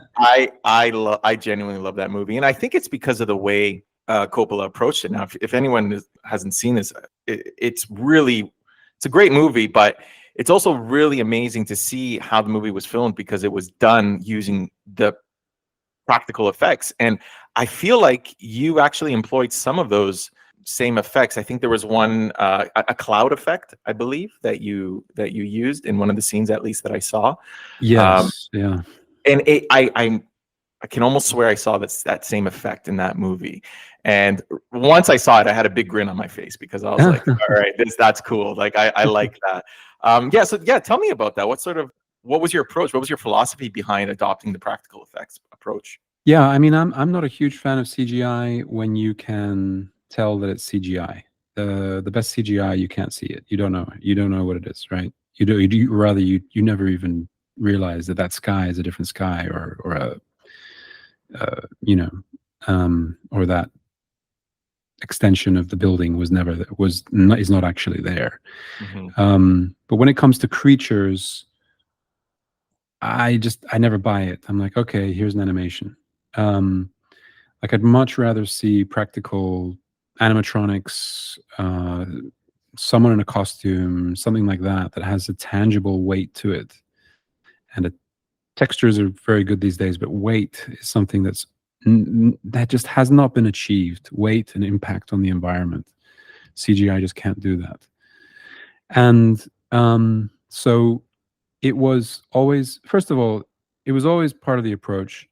genuinely love that movie, and I think it's because of the way Coppola approached it. Now, if anyone hasn't seen this, it's a great movie, but it's also really amazing to see how the movie was filmed because it was done using the practical effects. And I feel like you actually employed some of those same effects. I think there was one, a cloud effect, I believe, that you used in one of the scenes, at least that I saw. Yes, yeah. And I can almost swear I saw that same effect in that movie. And once I saw it, I had a big grin on my face because I was like, all right, that's cool. Like I like that. Tell me about that. What was your approach? What was your philosophy behind adopting the practical effects approach? Yeah, I mean, I'm not a huge fan of CGI when you can tell that it's CGI. The best CGI, you can't see it. You don't know. You don't know what it is, right? You never even realize that sky is a different sky, or that extension of the building is not actually there. Mm-hmm. But when it comes to creatures, I never buy it. I'm like, okay, here's an animation. Like I'd much rather see practical animatronics, someone in a costume, something like that has a tangible weight to it. And textures are very good these days, but weight is something that just has not been achieved. Weight and impact on the environment. CGI just can't do that. And so it was always, first of all, it was always part of the approach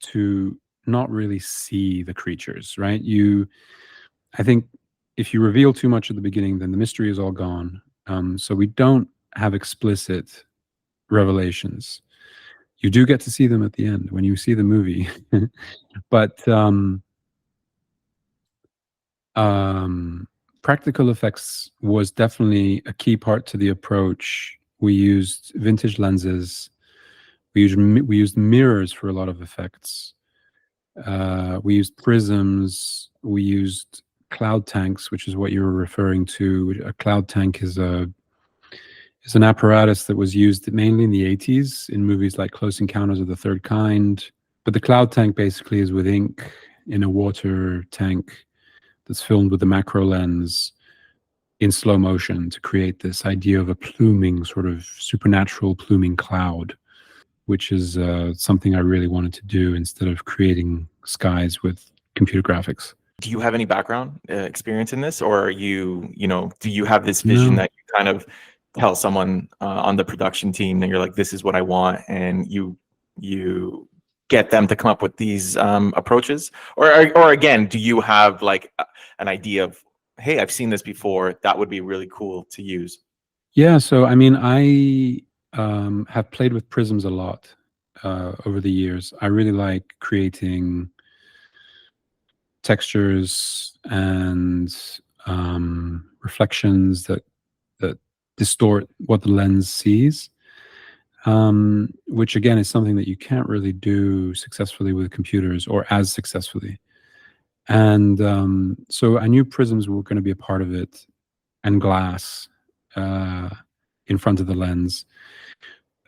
to not really see the creatures, right? I think if you reveal too much at the beginning, then the mystery is all gone. So we don't have explicit revelations. You do get to see them at the end when you see the movie. But practical effects was definitely a key part to the approach. We used vintage lenses. We used mirrors for a lot of effects. We used prisms. We used cloud tanks, which is what you were referring to. A cloud tank is an apparatus that was used mainly in the 80s in movies like Close Encounters of the Third Kind. But the cloud tank basically is with ink in a water tank that's filmed with the macro lens in slow motion to create this idea of a pluming, sort of supernatural pluming cloud, which is something I really wanted to do instead of creating skies with computer graphics. Do you have any background experience in this, or do you have this vision that you kind of tell someone on the production team that you're like, this is what I want, and you get them to come up with these approaches, or again, do you have like an idea of, hey, I've seen this before, that would be really cool to use? Yeah, so I mean, I have played with prisms a lot over the years. I really like creating textures and reflections that distort what the lens sees, which again is something that you can't really do successfully with computers, or as successfully. And so I knew prisms were going to be a part of it, and glass in front of the lens,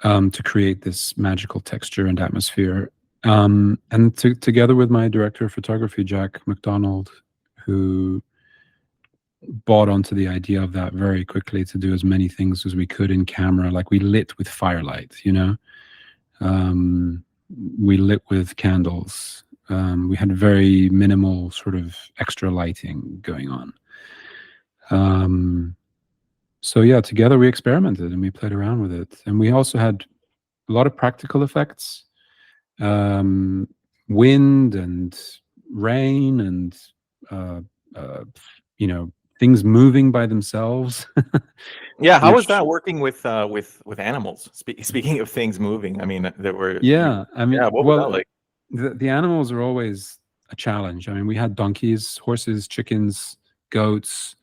to create this magical texture and atmosphere. And together with my director of photography, Jack McDonald, who bought onto the idea of that very quickly, to do as many things as we could in camera. Like, we lit with firelight, you know, we lit with candles. We had very minimal sort of extra lighting going on. So yeah, together we experimented and we played around with it. And we also had a lot of practical effects, wind and rain and, you know, things moving by themselves. Yeah, how was Which- that working with animals? Speaking of things moving, I mean, there were Yeah, I mean, yeah, what was well, that like? the animals are always a challenge. I mean, we had donkeys, horses, chickens, goats,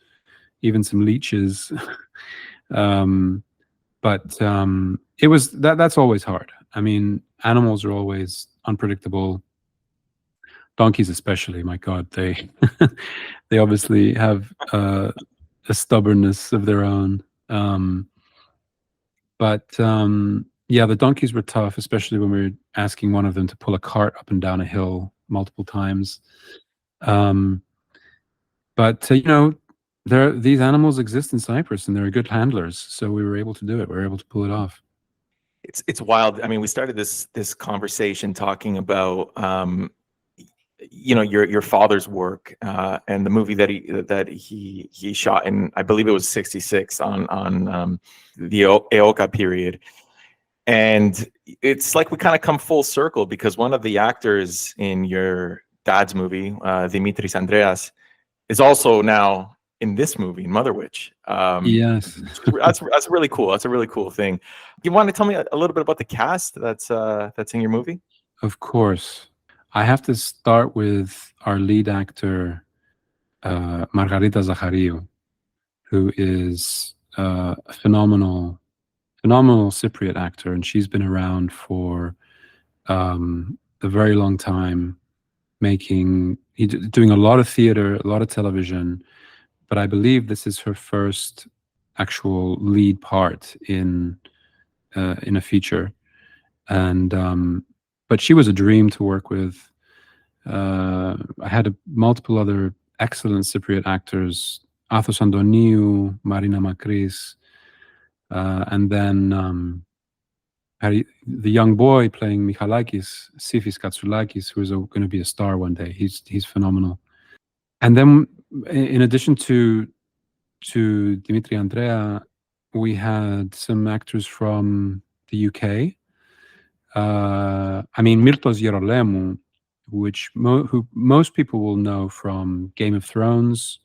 even some leeches. But it was that's always hard. I mean, animals are always unpredictable. Donkeys especially, my God, they they obviously have a stubbornness of their own. But yeah, the donkeys were tough, especially when we were asking one of them to pull a cart up and down a hill multiple times. But you know, these animals exist in Cyprus, and they're good handlers, so we were able to do it. We were able to pull it off. It's wild. I mean, we started this conversation talking about you know, your father's work and the movie that he shot in, I believe it was 66, on the Eoka period. And it's like we kind of come full circle, because one of the actors in your dad's movie, Dimitris Andreas, is also now in this movie, in Motherwitch. Yes. That's really cool. That's a really cool thing. You want to tell me a little bit about the cast that's in your movie? Of course. I have to start with our lead actor, Margarita Zachariou, who is a phenomenal Cypriot actor, and she's been around for a very long time, doing a lot of theater, a lot of television, but I believe this is her first actual lead part in a feature. And but she was a dream to work with. I had multiple other excellent Cypriot actors: Athos Andoniou, Marina Makris, and then the young boy playing Michalakis, Sifis Katsoulakis, who is going to be a star one day. He's phenomenal. And then, in addition to Dimitri Andrea, we had some actors from the UK. I mean, Mirtos Gerolemu, who most people will know from Game of Thrones,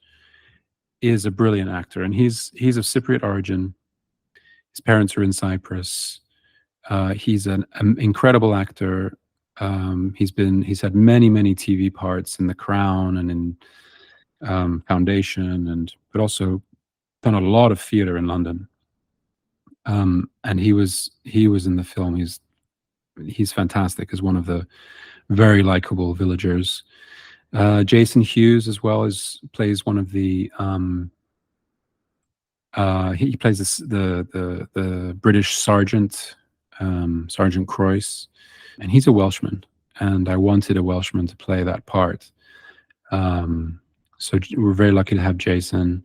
is a brilliant actor, and he's of Cypriot origin. His parents are in Cyprus. He's an incredible actor. He's had many TV parts in The Crown and in Foundation, but also done a lot of theater in London. And he was in the film. He's fantastic as one of the very likable villagers. Jason Hughes as well plays one of the he plays the British sergeant, Sergeant Croyce, and he's a Welshman, and I wanted a Welshman to play that part. So we're very lucky to have Jason.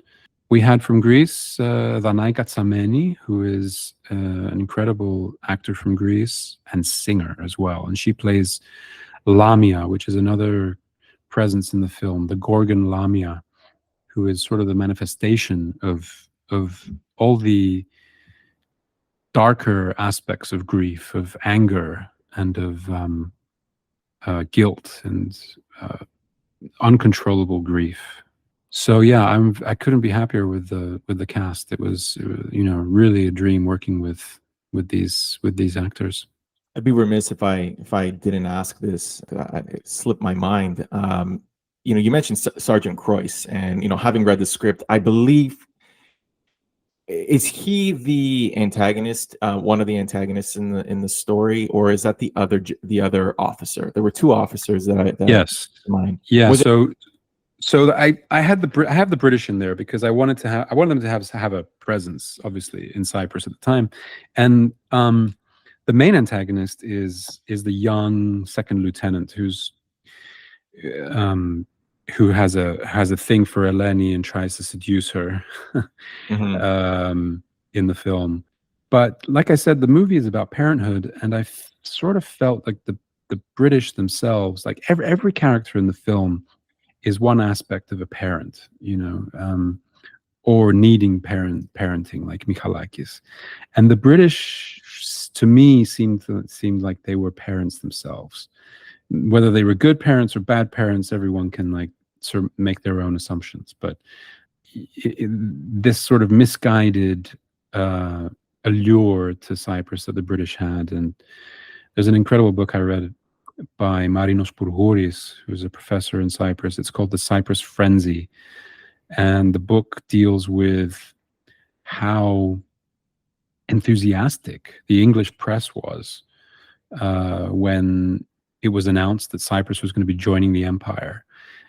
We had from Greece Danai Katsameni, who is an incredible actor from Greece and singer as well, and she plays Lamia, which is another presence in the film, the Gorgon Lamia, who is sort of the manifestation of all the darker aspects of grief, of anger, and of guilt and uncontrollable grief. So yeah, I couldn't be happier with the cast. It was really a dream working with these actors. I'd be remiss if I didn't ask this. It slipped my mind. You mentioned Sergeant Croix, and having read the script, I believe, is he the antagonist, one of the antagonists in the story, or is that the other officer? There were two officers that Yes. Mine. Yeah. So I have the British in there because I wanted them to have a presence, obviously, in Cyprus at the time, and the main antagonist is the young second lieutenant who has a thing for Eleni and tries to seduce her in the film. But like I said, the movie is about parenthood, and I sort of felt like the British themselves, like every character in the film, is one aspect of a parent, or needing parenting, like Michalakis. And the British, to me, seemed like they were parents themselves. Whether they were good parents or bad parents, everyone can sort of make their own assumptions. But this sort of misguided allure to Cyprus that the British had, and there's an incredible book I read by Marinos Bourgouris, who's a professor in Cyprus. It's called The Cyprus Frenzy. And the book deals with how enthusiastic the English press was when it was announced that Cyprus was going to be joining the empire.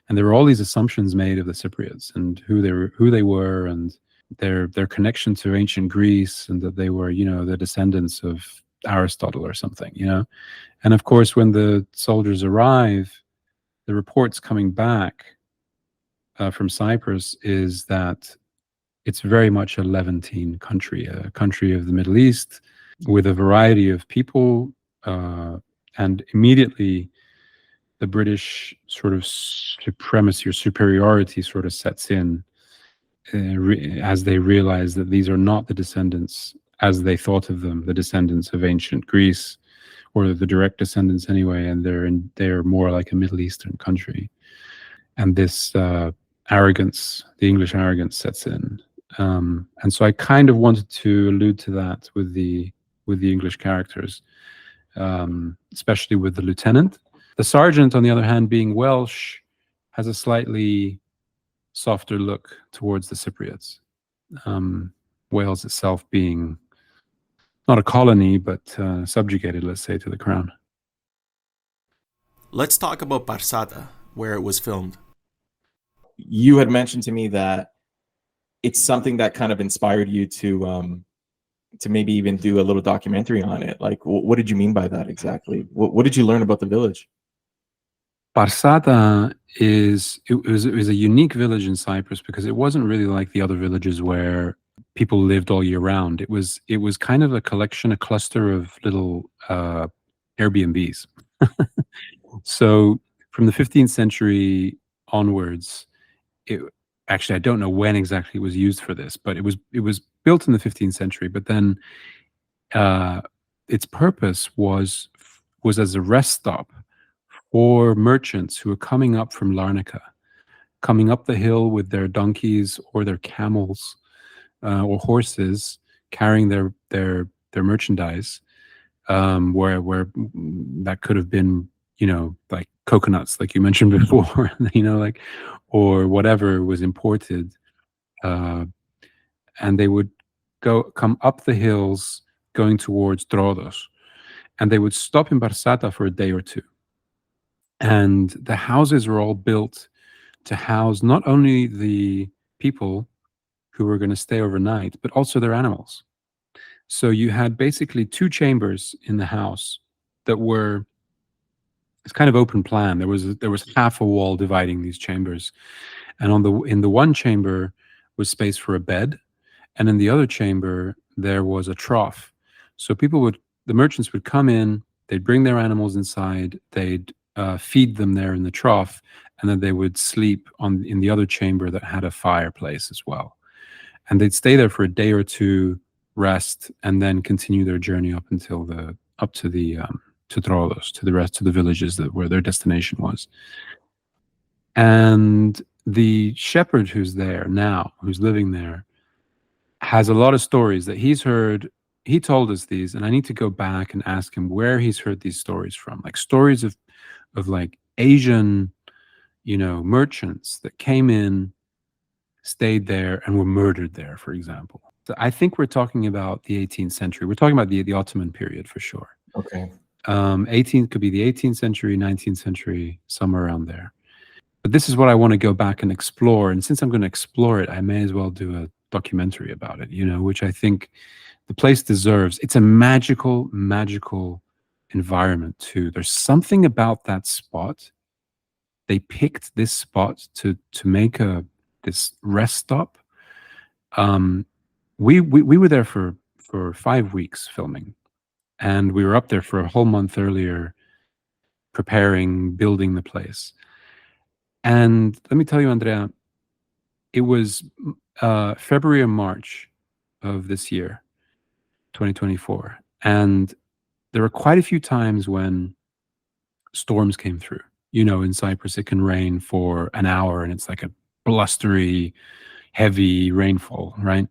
And there were all these assumptions made of the Cypriots and who they were and their connection to ancient Greece, and that they were, the descendants of Aristotle or something, And of course, when the soldiers arrive, the reports coming back from Cyprus is that it's very much a Levantine country, a country of the Middle East, with a variety of people, and immediately the British sort of supremacy or superiority sort of sets in as they realize that these are not the descendants, as they thought of them, the descendants of ancient Greece, or the direct descendants anyway, and they're more like a Middle Eastern country. And this arrogance, the English arrogance, sets in. And so I kind of wanted to allude to that with the English characters, especially with the lieutenant. The sergeant, on the other hand, being Welsh, has a slightly softer look towards the Cypriots. Wales itself being not a colony, but subjugated, let's say, to the crown. Let's talk about Parsata, where it was filmed. You had mentioned to me that it's something that kind of inspired you to maybe even do a little documentary on it. Like, what did you mean by that exactly? What did you learn about the village? Parsata it was a unique village in Cyprus because it wasn't really like the other villages where people lived all year round. It was kind of a cluster of little Airbnbs. So from the 15th century onwards, actually I don't know when exactly it was used for this, but it was built in the 15th century. But then its purpose was as a rest stop for merchants who were coming up from Larnaca, coming up the hill with their donkeys or their camels or horses, carrying their merchandise, where that could have been, like coconuts, like you mentioned before, or whatever was imported, and they would come up the hills going towards Trodos, and they would stop in Parsata for a day or two. And the houses were all built to house not only the people who were going to stay overnight, but also their animals. So you had basically two chambers in the house that were, it's kind of open plan. There was half a wall dividing these chambers, and in the one chamber was space for a bed, and in the other chamber there was a trough. So the merchants would come in, they'd bring their animals inside, they'd feed them there in the trough, and then they would sleep in the other chamber that had a fireplace as well. And they'd stay there for a day or two, rest, and then continue their journey up to Trolos, to the rest of the villages where their destination was. And the shepherd who's there now, who's living there, has a lot of stories that he's heard. He told us these, and I need to go back and ask him where he's heard these stories from. Like stories of like Asian, merchants that came in, stayed there, and were murdered there, for example. So I think we're talking about the 18th century. We're talking about the Ottoman period for sure. Okay. 18th could be the 18th century, 19th century, somewhere around there. But this is what I want to go back and explore. And since I'm going to explore it, I may as well do a documentary about it, which I think the place deserves. It's a magical, magical environment too. There's something about that spot. They picked this spot to make this rest stop. We were there for 5 weeks filming, and we were up there for a whole month earlier, preparing, building the place. And let me tell you, Andrea, it was February or March of this year, 2024. And there were quite a few times when storms came through. In Cyprus, it can rain for an hour and it's like a blustery, heavy rainfall, right?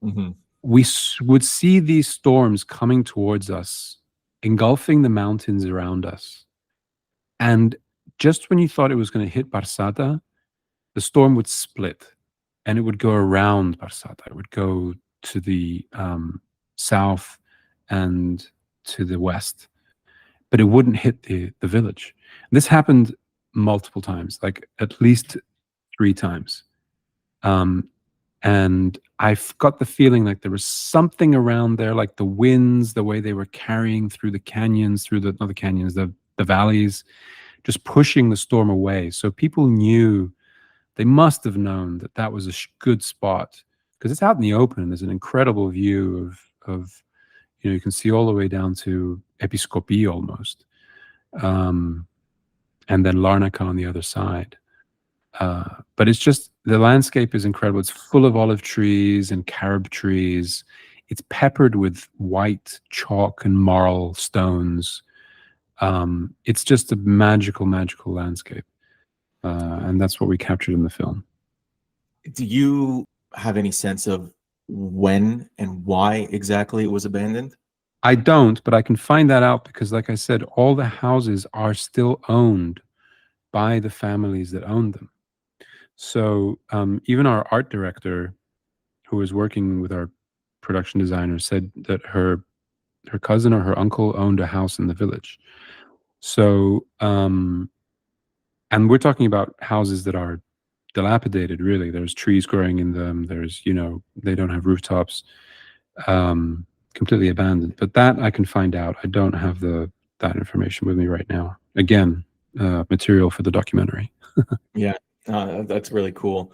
Mm-hmm. We would see these storms coming towards us, engulfing the mountains around us. And just when you thought it was going to hit Barsata, the storm would split and it would go around Barsata. It would go to the south and to the west, but it wouldn't hit the village. This happened multiple times, like at least 3 times. And I've got the feeling like there was something around there, like the winds, the way they were carrying through the canyons, not the canyons, the valleys, just pushing the storm away. So people knew, they must have known that was a good spot, because it's out in the open. There's an incredible view of you can see all the way down to Episkopi almost. And then Larnaca on the other side. But it's just, the landscape is incredible. It's full of olive trees and carob trees. It's peppered with white chalk and marl stones. It's just a magical, magical landscape. And that's what we captured in the film. Do you have any sense of when and why exactly it was abandoned? I don't, but I can find that out because, like I said, all the houses are still owned by the families that own them. So even our art director, who was working with our production designer, said that her cousin or her uncle owned a house in the village. So, and we're talking about houses that are dilapidated, really. There's trees growing in them. There's, they don't have rooftops, completely abandoned. But that I can find out. I don't have that information with me right now. Again, material for the documentary. Yeah, that's really cool.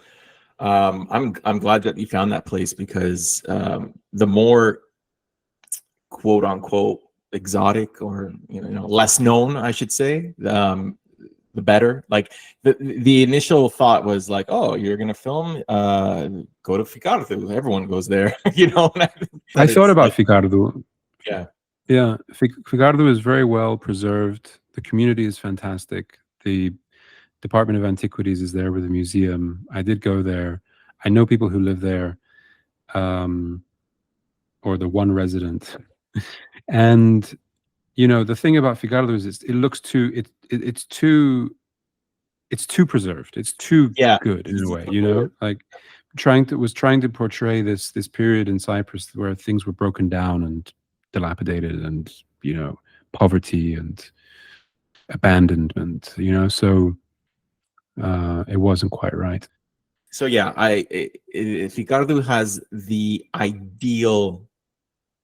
I'm glad that you found that place, because the more quote unquote exotic, or less known, I should say, the better. Like the initial thought was like, oh, you're gonna film, go to Ficardo. Everyone goes there, I thought about Ficardo. Yeah. Yeah, Ficardo is very well preserved. The community is fantastic. The Department of Antiquities is there with a museum. I did go there. I know people who live there, or the one resident. And the thing about Ficardo is it looks too it's too preserved. It's too good in a way, like trying to portray this period in Cyprus where things were broken down and dilapidated, and poverty and abandonment, so it wasn't quite right. So yeah, Ficardo has the ideal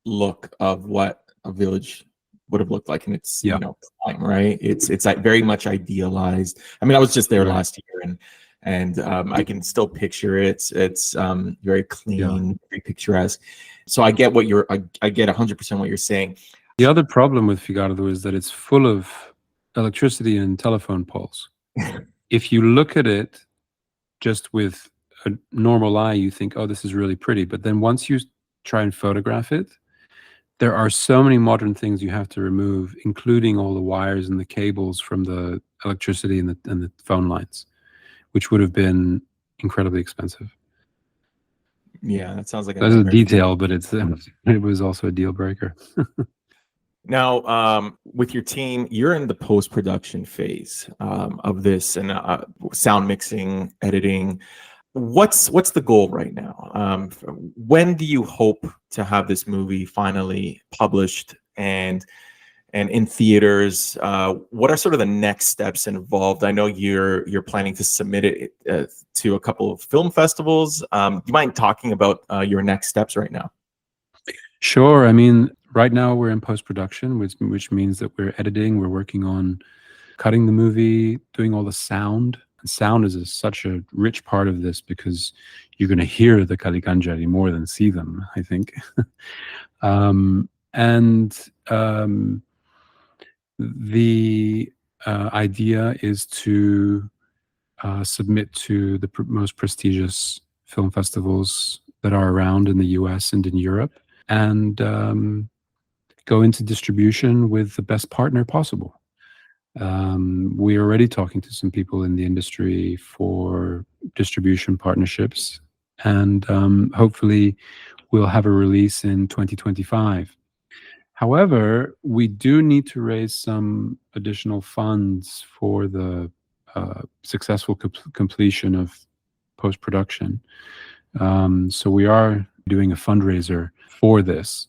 look of what a village would have looked like in its time, right? It's like very much idealized. I mean, I was just there last year, and I can still picture it. It's very clean, very picturesque. So I get I get 100% what you're saying. The other problem with Ficardo is that it's full of electricity and telephone poles. If you look at it just with a normal eye, you think, oh, this is really pretty. But then once you try and photograph it, there are so many modern things you have to remove, including all the wires and the cables from the electricity and the phone lines, which would have been incredibly expensive. Yeah, that sounds like a That's a nightmare. detail, but it was also a deal breaker. Now, with your team, you're in the post-production phase of this, and sound mixing, editing. What's the goal right now? When do you hope to have this movie finally published and in theaters? What are sort of the next steps involved? I know you're planning to submit it to a couple of film festivals. Do you mind talking about your next steps right now? Sure. I mean, right now we're in post-production, which means that we're editing. We're working on cutting the movie, doing all the sound. And sound is such a rich part of this because you're going to hear the kalikantzari more than see them, I think. The idea is to submit to the most prestigious film festivals that are around in the US and in Europe, and go into distribution with the best partner possible. We're already talking to some people in the industry for distribution partnerships, and hopefully we'll have a release in 2025. However, we do need to raise some additional funds for the successful completion of post-production. So we are doing a fundraiser for this.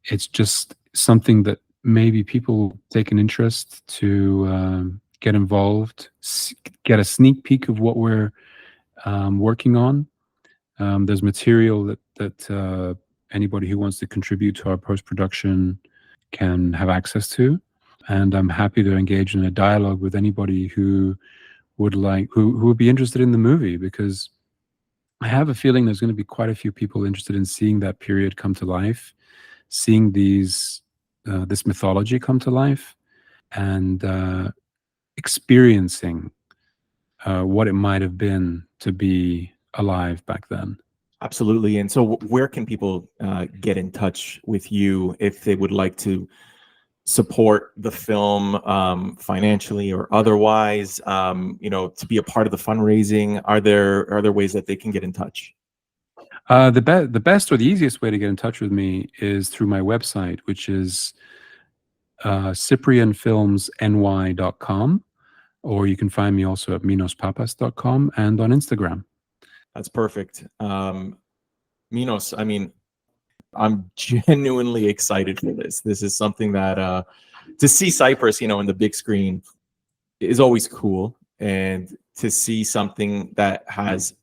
It's just something that maybe people take an interest to get involved, get a sneak peek of what we're working on. There's material that anybody who wants to contribute to our post-production can have access to. And I'm happy to engage in a dialogue with anybody who would be interested in the movie, because I have a feeling there's going to be quite a few people interested in seeing that period come to life, seeing this mythology come to life, and experiencing what it might have been to be alive back then. Absolutely. And so where can people get in touch with you if they would like to support the film financially or otherwise, to be a part of the fundraising? Are there ways that they can get in touch? The best or the easiest way to get in touch with me is through my website, which is cyprianfilmsny.com, or you can find me also at minospapas.com and on Instagram. That's perfect. Minos, I mean, I'm genuinely excited for this. This is something that to see Cyprus, in the big screen is always cool, and to see something that has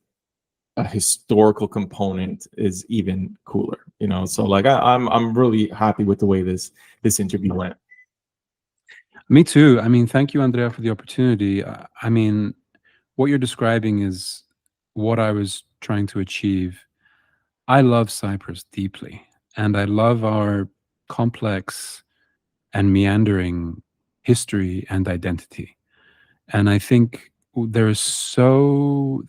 a historical component is even cooler. So like I'm really happy with the way this interview went. Me too. I mean, thank you, Andrea, for the opportunity. I mean, what you're describing is what I was trying to achieve. I love Cyprus deeply, and I love our complex and meandering history and identity. And I think there's so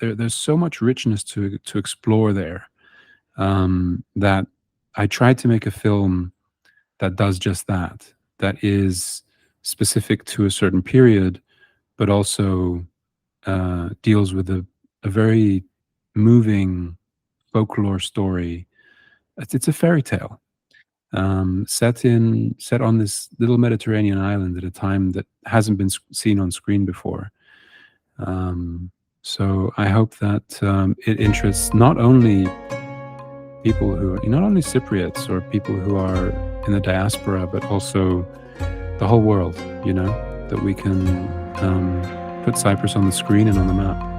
much richness to explore there, that I tried to make a film that does just that is specific to a certain period, but also deals with a very moving folklore story. It's a fairy tale set on this little Mediterranean island at a time that hasn't been seen on screen before. So I hope that it interests not only Cypriots or people who are in the diaspora, but also the whole world, that we can put Cyprus on the screen and on the map.